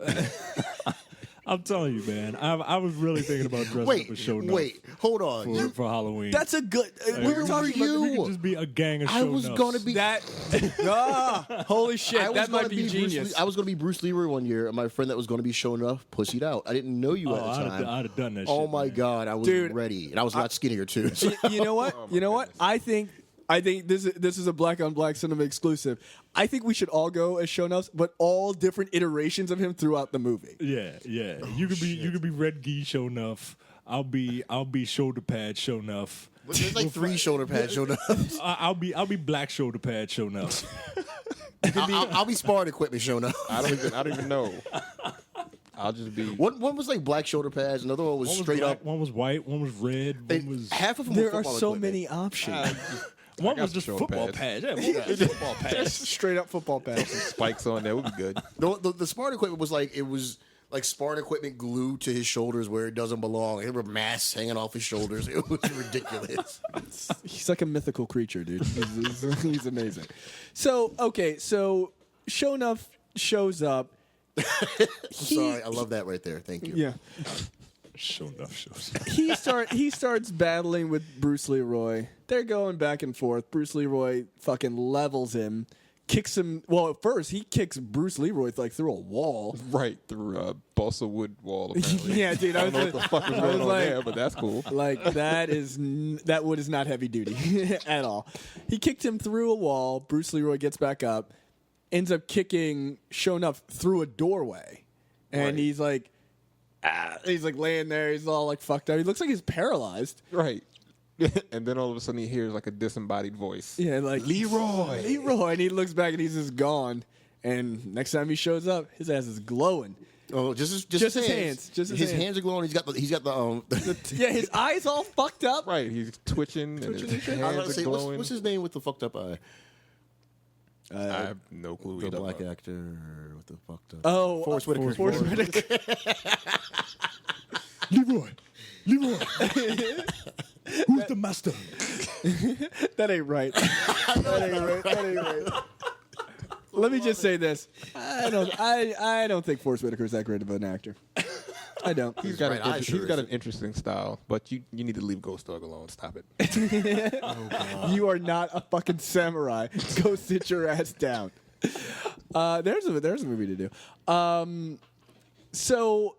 I'm telling you, man. I was really thinking about dressing up as Sho'Nuff. Wait, hold on. For Halloween. That's a good. We were talking about. We could just be a gang of Sho'Nuffs. I was gonna be that. Holy shit! That might be genius. I was gonna be Bruce Leeroy one year, and my friend that was gonna be Sho'Nuff pussied out. I didn't know you at the time. I'd have done that. Oh shit, my man. god, I was ready, and I was a lot skinnier too. So. You know what? You know what? I think this is a black on black cinema exclusive. I think we should all go as Sho'Nuffs, but all different iterations of him throughout the movie. Yeah. You could be red gi Sho'Nuff. I'll be shoulder pad Sho'Nuff. There's like 3 shoulder pads Sho'Nuff. I'll be black shoulder pad Sho'Nuff. I'll be sparring equipment Sho'Nuff. I don't even know. I'll just be. One was like black shoulder pads. Another one was straight black, up. One was white. One was red. One was half of them. There were are football so equipment. many options. one was just football pads. Yeah, football pads. Straight up football pads. Spikes on there would be good. The sparring equipment was like sparring equipment glued to his shoulders where it doesn't belong. There were masks hanging off his shoulders. It was ridiculous. He's like a mythical creature, dude. He's amazing. So Sho'Nuff shows up. Sorry, I love that right there. Thank you. Yeah. Sho'Nuff shows. He starts battling with Bruce Leeroy. They're going back and forth. Bruce Leeroy fucking levels him, kicks him. Well, at first he kicks Bruce Leeroy like through a wall. Right through a balsa wood wall. Apparently. Yeah, dude. I don't know what the fuck is going on there, but that's cool. Like that wood is not heavy duty at all. He kicked him through a wall. Bruce Leeroy gets back up, ends up kicking Sho'Nuff through a doorway, and he's like laying there. He's all like fucked up. He looks like he's paralyzed. Right. And then all of a sudden he hears like a disembodied voice. Yeah, like Leeroy, and he looks back and he's just gone. And next time he shows up, his ass is glowing. Oh, just his hands. His hands are glowing. He's got the yeah, his eyes all fucked up. Right, he's twitching and his hands are glowing. What's his name with the fucked up eye? I have no clue. The black actor with the fucked up. Oh, Forrest Whitaker. Forrest Whitaker. Leeroy. Who's the master? That ain't right. That ain't right. Let me just say this: I don't think Forrest Whitaker is that great of an actor. I don't. He's got an interesting style, but you need to leave Ghost Dog alone. Stop it. You are not a fucking samurai. Go sit your ass down. There's a movie to do. So,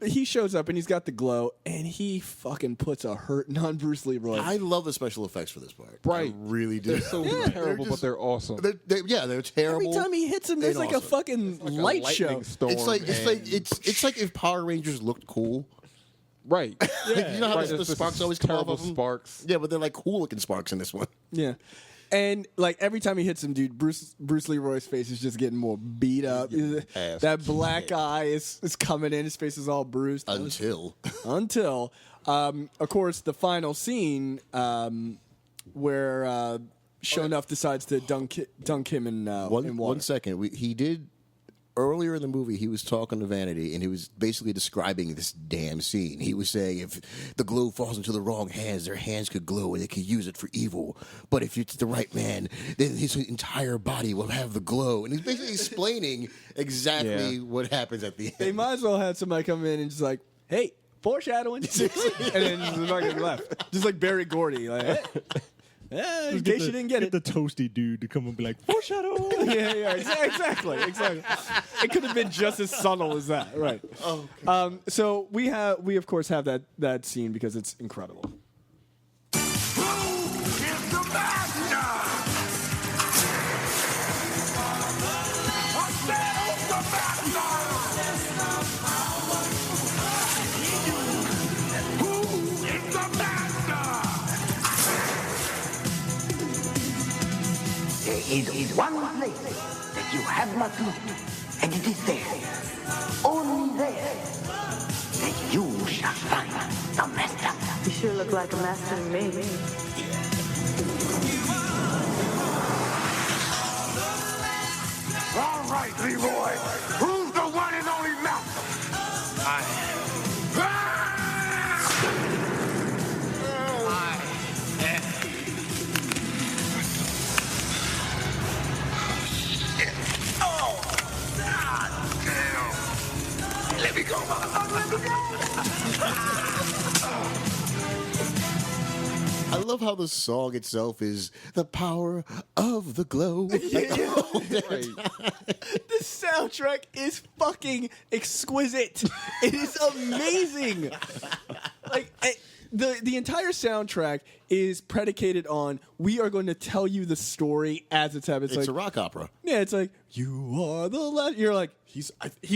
he shows up and he's got the glow and he fucking puts a hurting on Bruce Leeroy. I love the special effects for this part. Right. I really do. They're so terrible, but they're awesome. They're terrible. Every time he hits him, there's like a fucking light show. It's like if Power Rangers looked cool. Right. Yeah. You know how the sparks always come off of them? Sparks. Yeah, but they're like cool looking sparks in this one. Yeah. And like every time he hits him, dude, Bruce Leeroy's face is just getting more beat up. That black eye is coming in. His face is all bruised. Until, of course, the final scene where Sho'Nuff decides to dunk him in water. 1 second. He did. Earlier in the movie, he was talking to Vanity, and he was basically describing this damn scene. He was saying if the glow falls into the wrong hands, their hands could glow and they could use it for evil. But if it's the right man, then his entire body will have the glow. And he's basically explaining exactly what happens at the end. They might as well have somebody come in and just like, hey, foreshadowing. And then just fucking left. Just like Barry Gordy. Like, hey, in case you didn't get it. The toasty dude to come and be like, foreshadow. yeah, exactly. It could have been just as subtle as that, right? Oh. So we of course have that scene because it's incredible. There is one place that you have not looked, and it is there, only there, that you shall find the master. You sure look like a master to me. All right, Leeroy. Who's the one and only master? I am. Let me go, motherfucker, let me go! I love how the song itself is the power of the glow. The soundtrack is fucking exquisite. It is amazing. Like the entire soundtrack is predicated on we are going to tell you the story as it's happening. It's like a rock opera. Yeah, it's like you are the last. You're like he's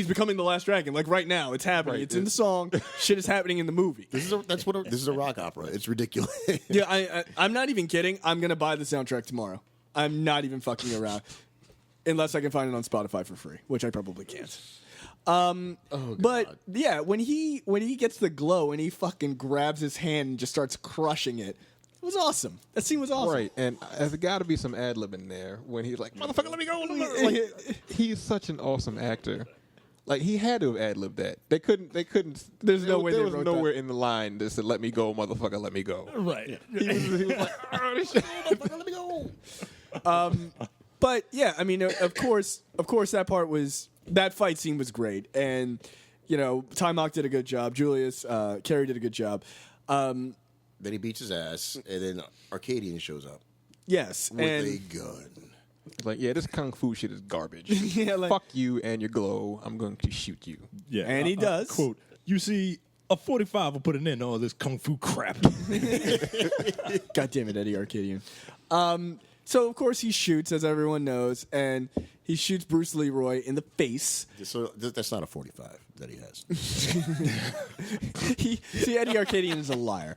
becoming the last dragon. Like right now, it's happening. Right, it's in the song. Shit is happening in the movie. This is a rock opera. It's ridiculous. Yeah, I'm not even kidding. I'm gonna buy the soundtrack tomorrow. I'm not even fucking around, unless I can find it on Spotify for free, which I probably can't. But yeah, when he gets the glow and he fucking grabs his hand and just starts crushing it, it was awesome. That scene was awesome. Right, and there's got to be some ad lib in there when he's like, "Motherfucker, let me go!" Like, he's such an awesome actor. Like he had to have ad libbed that. They couldn't. There's no way there they was wrote nowhere that. in the line that said, "Let me go, motherfucker, let me go." Right. He was like, "Oh, this shit, motherfucker, let me go." But yeah, I mean, of course, that fight scene was great, and you know, Taimak did a good job. Julius Carry did a good job. Then he beats his ass, and then Arcadian shows up. Yes, with a gun. Like, yeah, this kung fu shit is garbage. Yeah, like, fuck you and your glow. I'm going to shoot you. Yeah, and he does. Quote: "You see, a 45 will put an end to all this kung fu crap." God damn it, Eddie Arcadian. So of course he shoots, as everyone knows, and he shoots Bruce Leeroy in the face. So that's not a 45 that he has. See, Eddie Arcadian is a liar.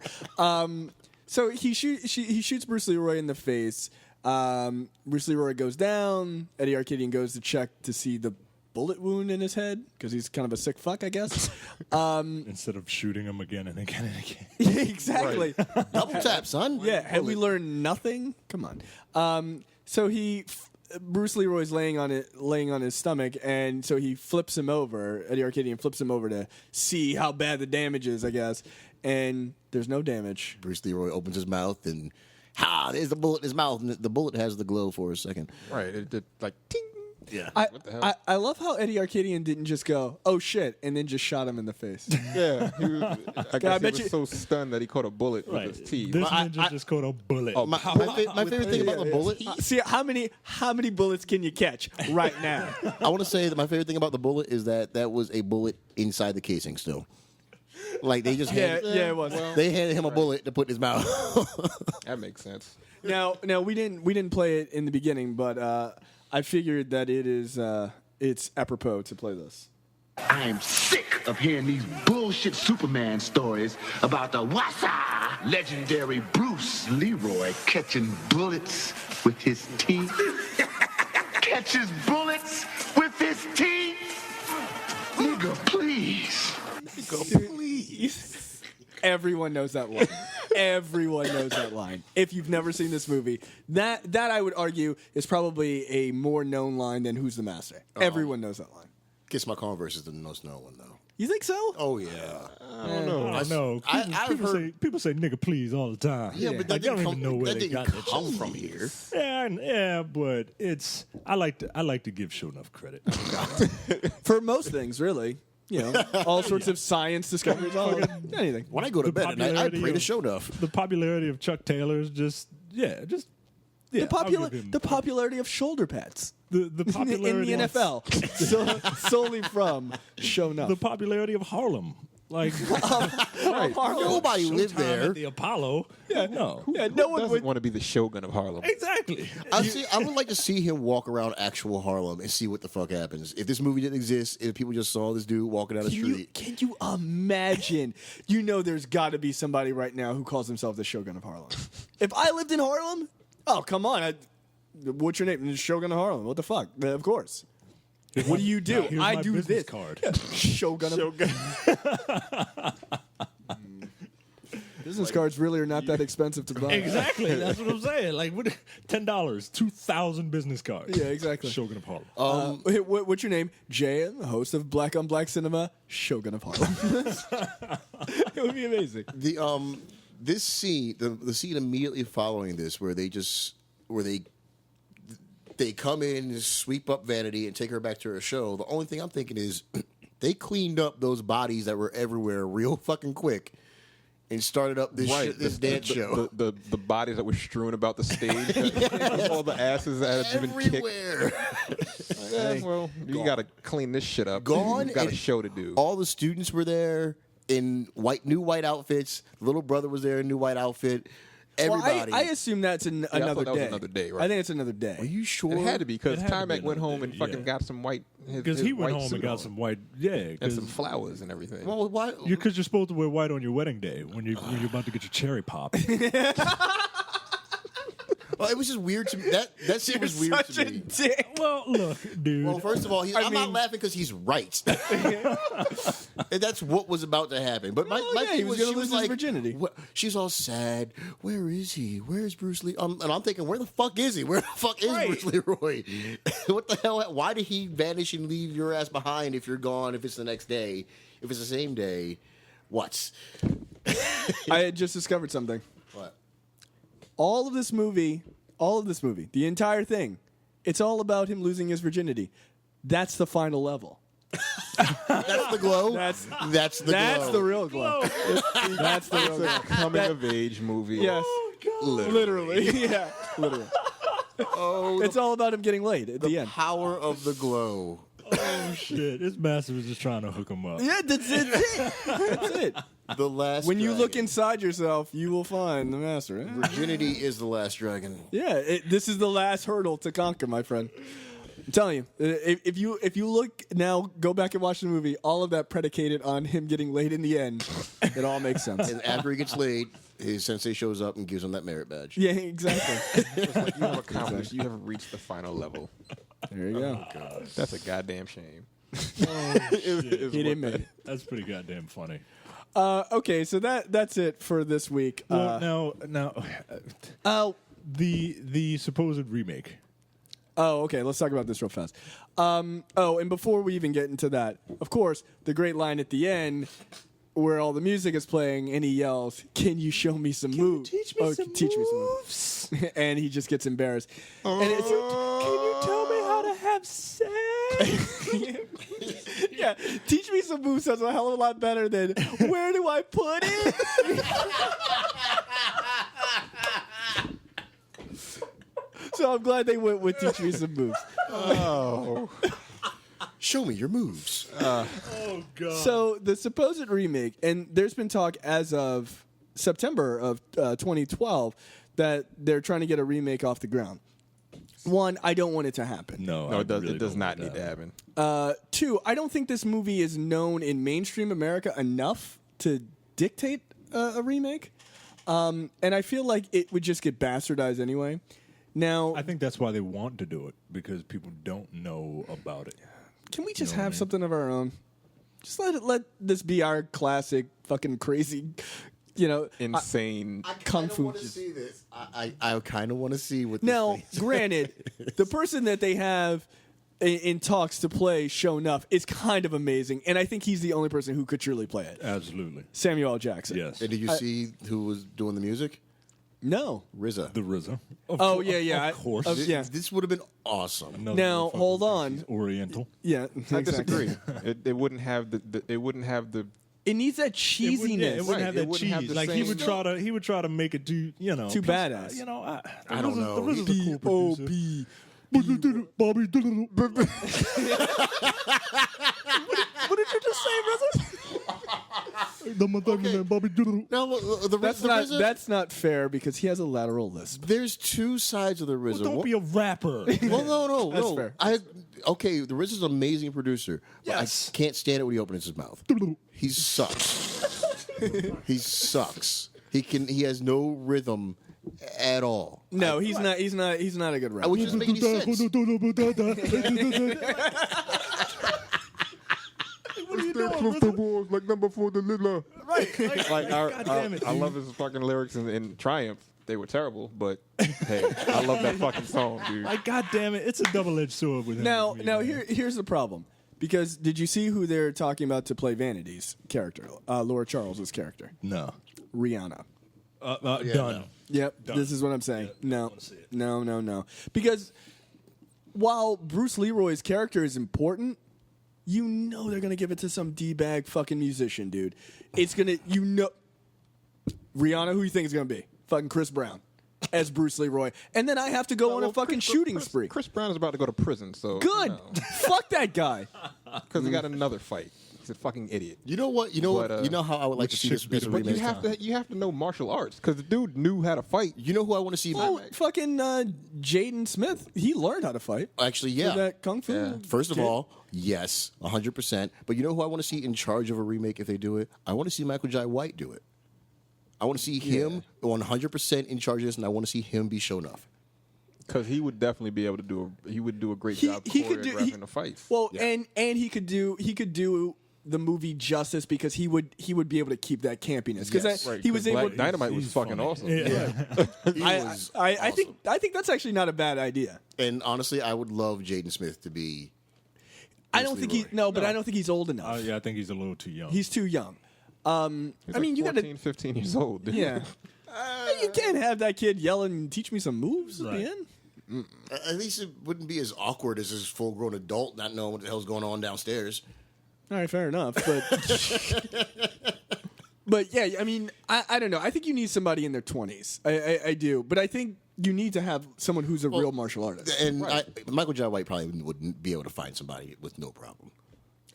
So he shoots Bruce Leeroy in the face. Bruce Leeroy goes down. Eddie Arcadian goes to check to see the bullet wound in his head because he's kind of a sick fuck, I guess. Instead of shooting him again and again and again. Exactly. Right. Double tap, son. Yeah. Have we learned nothing? Come on. So Bruce Leroy's laying on his stomach, and so he flips him over. Eddie Arcadian flips him over to see how bad the damage is, I guess. And there's no damage. Bruce Leroy opens his mouth, and there's the bullet in his mouth, and the bullet has the glow for a second. Right. It did like ting. Yeah. What the hell? I love how Eddie Arcadian didn't just go, "Oh shit," and then just shot him in the face. Yeah, I guess he was you- so stunned that he caught a bullet Right. with his teeth. This ninja just caught a bullet. Oh, My favorite thing about the bullet, See how many bullets can you catch right now? I want to say that my favorite thing about the bullet is that was a bullet inside the casing still. Like they just it was. They handed him a bullet to put in his mouth. That makes sense. Now we didn't play it in the beginning, but I figured that it's apropos to play this. I'm sick of hearing these bullshit Superman stories about the Wassa legendary Bruce Leroy catching bullets with his teeth. Catches bullets with his teeth? Nigga, please. Please. Everyone knows that line. Everyone knows that line. If you've never seen this movie, that I would argue is probably a more known line than Who's the Master. Everyone knows that line. Kiss My Converse is the most known one, though. You think so? Oh, yeah. I don't know. I know. People say "nigga, please" all the time. Yeah, but like, that I don't even know where they didn't got that come shit from here. Yeah, but I like to give Sho'Nuff credit. For most things, really. all sorts of science discoveries, anything. When I go to bed at night, I pray to Sho'Nuff. The popularity of Chuck Taylor's the popularity of shoulder pads. The popularity in the NFL, solely from Sho'Nuff. The popularity of Harlem. Like nobody lived there. At the Apollo. No one doesn't want to be the Shogun of Harlem. Exactly. I would like to see him walk around actual Harlem and see what the fuck happens. If this movie didn't exist, if people just saw this dude walking down the street. Can you imagine? There's got to be somebody right now who calls himself the Shogun of Harlem. If I lived in Harlem, oh, come on. What's your name? The Shogun of Harlem. What the fuck? Of course. What do you do? Here's I my do business this. Card. Shogun. Business cards really are not that expensive to buy. Exactly. That's what I'm saying. Like, $10, 2,000 business cards. Yeah, exactly. Shogun of Harlem. What's your name? Jay, host of Black on Black Cinema, Shogun of Harlem. It would be amazing. This scene, the scene immediately following this, where they come in, sweep up Vanity, and take her back to her show. The only thing I'm thinking is they cleaned up those bodies that were everywhere real fucking quick and started up this dance show. The bodies that were strewn about the stage, all the asses that had been everywhere. kicked. Well, you got to clean this shit up. Gone. You got a show to do. All the students were there in new white outfits. The little brother was there in new white outfit. Everybody. Well, I assume that's another that day. was another day, right? I think it's another day. Are you sure? It had to be because It had to be Taimak went home another and day, fucking got some white. Because he went home and got some white, and some flowers and everything. Well, why? Because you're supposed to wear white on your wedding day when you're about to get your cherry pop. Well, it was just weird to me. That scene was weird to me. Well, look, dude. Well, first of all, I'm not laughing because he's right. And that's what was about to happen. But my he thing was was, gonna she lose was his like, virginity. she's all sad. Where is he? Where's Bruce Lee? And I'm thinking, where the fuck is he? Where the fuck is Bruce Leeroy? What the hell? Why did he vanish and leave your ass behind if you're gone? If it's the next day, if it's the same day, what? I had just discovered something. What? All of this movie, the entire thing, it's all about him losing his virginity. That's the final level. That's the glow. That's the real glow. That's the real glow. Coming of age movie. Yes, literally. Yeah, literally. It's all about him getting laid at the end. Power of the glow. Oh shit! This master was just trying to hook him up. Yeah, that's it. That's it. The last. When you dragon. look inside yourself, you will find the master. Virginity is the last dragon. Yeah, this is the last hurdle to conquer, my friend. I'm telling you, if you look now, go back and watch the movie. All of that predicated on him getting laid in the end. It all makes sense. And after he gets laid, his sensei shows up and gives him that merit badge. Yeah, exactly. It's like you have accomplished. You have reached the final level. There you go. God. That's a goddamn shame. He didn't make it. That's pretty goddamn funny. Okay, so that's it for this week. Well, now, the supposed remake. Oh, okay. Let's talk about this real fast. And before we even get into that, of course, the great line at the end where all the music is playing and he yells, "Can you show me some moves? Teach me some moves." And he just gets embarrassed. And it's, Can you tell me how to have sex? yeah, teach me some moves sounds a hell of a lot better than where do I put it? So I'm glad they went with teach me some moves. Oh. Show me your moves. Oh, God. So the supposed remake, and there's been talk as of September of 2012 that they're trying to get a remake off the ground. One, I don't want it to happen. No, it does not need to happen. Two, I don't think this movie is known in mainstream America enough to dictate a remake. And I feel like it would just get bastardized anyway. Now, I think that's why they want to do it, because people don't know about it. Can we just have something of our own? Just let this be our classic fucking crazy, insane kung fu. I want to see this. I kind of want to see what this Now, thing is. granted, the person that they have in talks to play Sho'Nuff is kind of amazing, and I think he's the only person who could truly play it. Absolutely. Samuel L. Jackson. Yes. And did you see who was doing the music? No. RZA. The RZA. Yeah. Of course. This would have been awesome. Now, hold on. Oriental. Yeah, I exactly. disagree. It wouldn't have the. It wouldn't have the. It needs that cheesiness. It wouldn't have that It wouldn't have cheese. the Like same- he would try to make it too Too badass. You know, I don't know. The RZA's a cool producer. Bobby. What did you just say, RZA? That's not fair because he has a lateral lisp. There's two sides of the RZA. Don't be a rapper. Well, no. That's fair. The RZA's an amazing producer. But Yes. I can't stand it when he opens his mouth. He sucks. He sucks. He has no rhythm at all. No, he's not a good rapper. Which doesn't make any sense. What are you doing, RZA? Like number 4 deliver. Right. Like God damn it. I love his fucking lyrics in Triumph. They were terrible, but hey, I love that fucking song, dude. Like, God damn it, it's a double-edged sword with him. Now here's the problem. Because did you see who they're talking about to play Vanity's character? Laura Charles's character. No. Rihanna. Done. no. Yep. Done. This is what I'm saying. Yeah, I No. wanna see it. No. Because while Bruce Leroy's character is important, you know they're gonna give it to some D-bag fucking musician, dude. It's gonna, Rihanna, who you think it's gonna be? Fucking Chris Brown as Bruce Leroy, and then I have to go on a fucking shooting spree. Chris Brown is about to go to prison, so Good. Fuck that guy. because he got another fight. He's a fucking idiot. You know what? You know how I would like to see this as a But remake. you have to know martial arts because the dude knew how to fight. You know who I want to see? Oh, fucking Jaden Smith. He learned how to fight. Actually, With yeah. that kung fu. First of kid. all, yes, 100%. But you know who I want to see in charge of a remake if they do it? I want to see Michael Jai White do it. I want to see him 100% in charge of this, and I want to see him be Sho'Nuff. Because he would definitely be able to do a great job choreographing the fights. Well, and he could do the movie justice because he would be able to keep that campiness because he was able. Dynamite was fucking awesome. I think that's actually not a bad idea. And honestly, I would love Jaden Smith to be. I don't think but I don't think he's old enough. Yeah, I think he's a little too young. He's too young. I mean, you got 15 years old. Dude. Yeah. You can't have that kid yelling and teach me some moves at the end. At least it wouldn't be as awkward as his full-grown adult not knowing what the hell's going on downstairs. All right, fair enough. But yeah, I mean, I don't know. I think you need somebody in their 20s. I do. But I think you need to have someone who's a real martial artist. And Michael Jai White probably wouldn't be able to find somebody with no problem.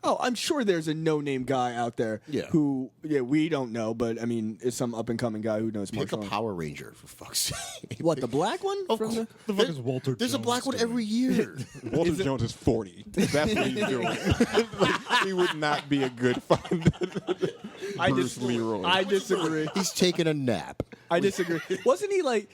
Oh, I'm sure there's a no-name guy out there who, we don't know, but I mean, is some up-and-coming guy who knows Pick a martial Power Ranger, for fuck's sake. What, the black one? Of From course. The fuck is Walter There's a Jones black one doing? every year. Walter Jones is 40. That's what he's doing. He would not be a good Bruce Leroy. I disagree. He's taking a nap. I disagree. Wasn't he like,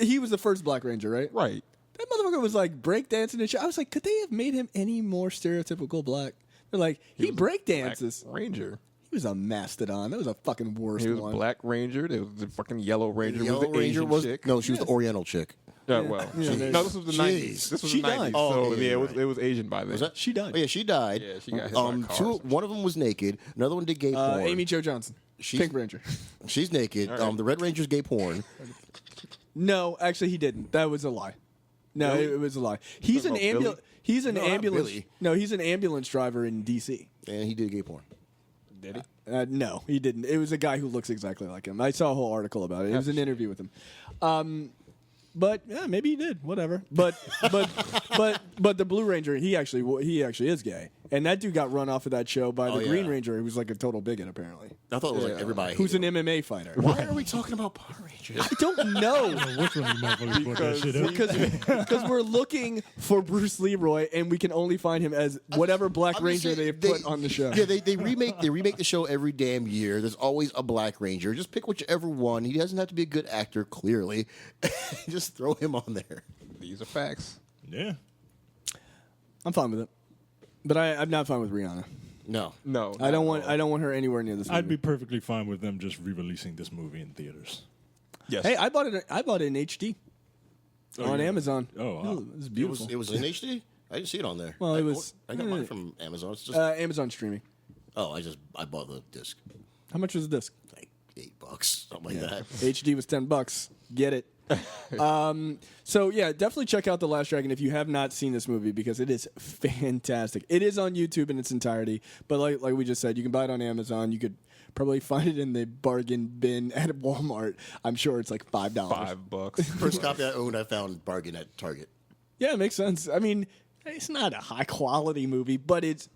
he was the first Black Ranger, right? Right. That motherfucker was like breakdancing and shit. I was like, could they have made him any more stereotypical black? They're like, he breakdances. Ranger. He was a mastodon. That was a fucking worst He was one. Black Ranger. There was the fucking Yellow Ranger. The Yellow was the Ranger Asian was chick. no, she was the Oriental chick. Yeah, well, no, this was the 90s. This was She the 90s. died. Oh, So yeah, it was Asian by then. Was that? She died. Oh, yeah, she died. Yeah, she got hit by a car or One of them was naked. Another one did gay porn. Amy Jo Johnson. Pink Ranger. She's naked. right. The Red Ranger's gay porn. No, actually, he didn't. That was a lie. No, Really? it was a lie. He's an about Billy? ambulance. He's an No, not ambulance. Billy. No, he's an ambulance driver in D.C. And he did gay porn. Did he? No, he didn't. It was a guy who looks exactly like him. I saw a whole article about it. It was an interview with him. But yeah, maybe he did. Whatever. But the Blue Ranger, he actually is gay, and that dude got run off of that show by the Green Ranger, who was like a total biget apparently. I thought it was like everybody. Who's an hated him. MMA fighter. Why are we talking about Power Rangers? I don't know. Which one of you motherfuckers brought that shit up? Because we're looking for Bruce Leroy, and we can only find him as whatever Black I'm just Ranger saying, they put on the show. Yeah, they remake the show every damn year. There's always a Black Ranger. Just pick whichever one. He doesn't have to be a good actor, clearly. Just throw him on there. These are facts. Yeah. I'm fine with it, but I'm not fine with Rihanna. No. I don't want her anywhere near this movie. I'd be perfectly fine with them just re-releasing this movie in theaters. Yes. Hey, I bought it in HD on Amazon. Oh, wow. It was beautiful. It was in HD? I didn't see it on there. Well, it was- I got mine from Amazon. It's just, Amazon streaming. I bought the disc. How much was the disc? Like $8, something like that. HD was $10. Get it. So yeah, definitely check out The Last Dragon if you have not seen this movie because it is fantastic. It is on YouTube in its entirety, but like we just said, you can buy it on Amazon. You could probably find it in the bargain bin at Walmart. I'm sure it's like $5. $5. First copy I owned, I found bargain at Target. Yeah, it makes sense. I mean, it's not a high quality movie, but it's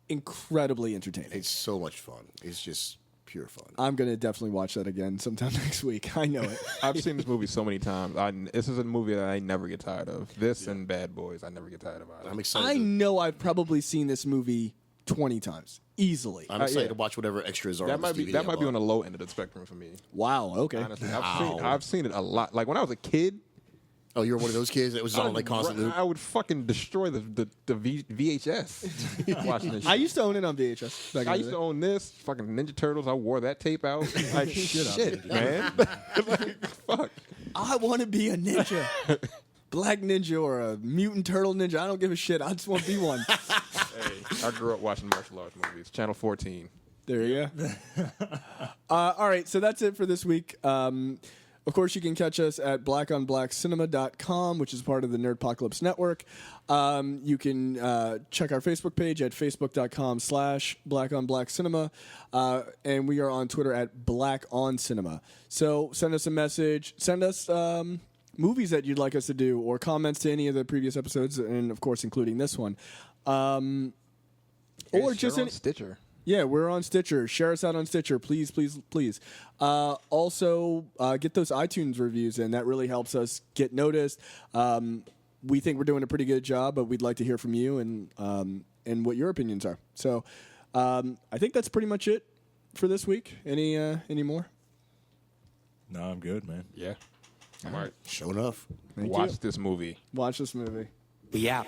incredibly entertaining. It's so much fun. It's just pure fun. I'm going to definitely watch that again sometime next week. I know it. I've seen this movie so many times. This is a movie that I never get tired of. This and Bad Boys, I never get tired of either. I'm excited. I know I've probably seen this movie 20 times. Easily. I'm excited to watch whatever extras are that on might this be DVD that might be on the low end of the spectrum for me. Wow, okay. Honestly, I've seen it a lot. Like when I was a kid. Oh, you were one of those kids that was on like constant loop? I would fucking destroy the VHS watching this shit. I used to own it on VHS. I used to own this. Fucking Ninja Turtles. I wore that tape out. Like, shit, man. Like, fuck. I want to be a ninja. Black ninja or a mutant turtle ninja. I don't give a shit. I just want to be one. Hey, I grew up watching martial arts movies. Channel 14. There you go. All right, so that's it for this week. Of course, you can catch us at blackonblackcinema.com, which is part of the Nerdpocalypse Network. You can check our Facebook page at facebook.com/blackonblackcinema. And we are on Twitter at blackoncinema. So send us a message. Send us movies that you'd like us to do or comments to any of the previous episodes, and, of course, including this one. Or just on Stitcher. Yeah, we're on Stitcher. Share us out on Stitcher, please, please, please. Also, get those iTunes reviews in. That really helps us get noticed. We think we're doing a pretty good job, but we'd like to hear from you and what your opinions are. So I think that's pretty much it for this week. Any more? No, I'm good, man. Yeah. All right. Sho'Nuff. Watch this movie. Watch this movie. We out.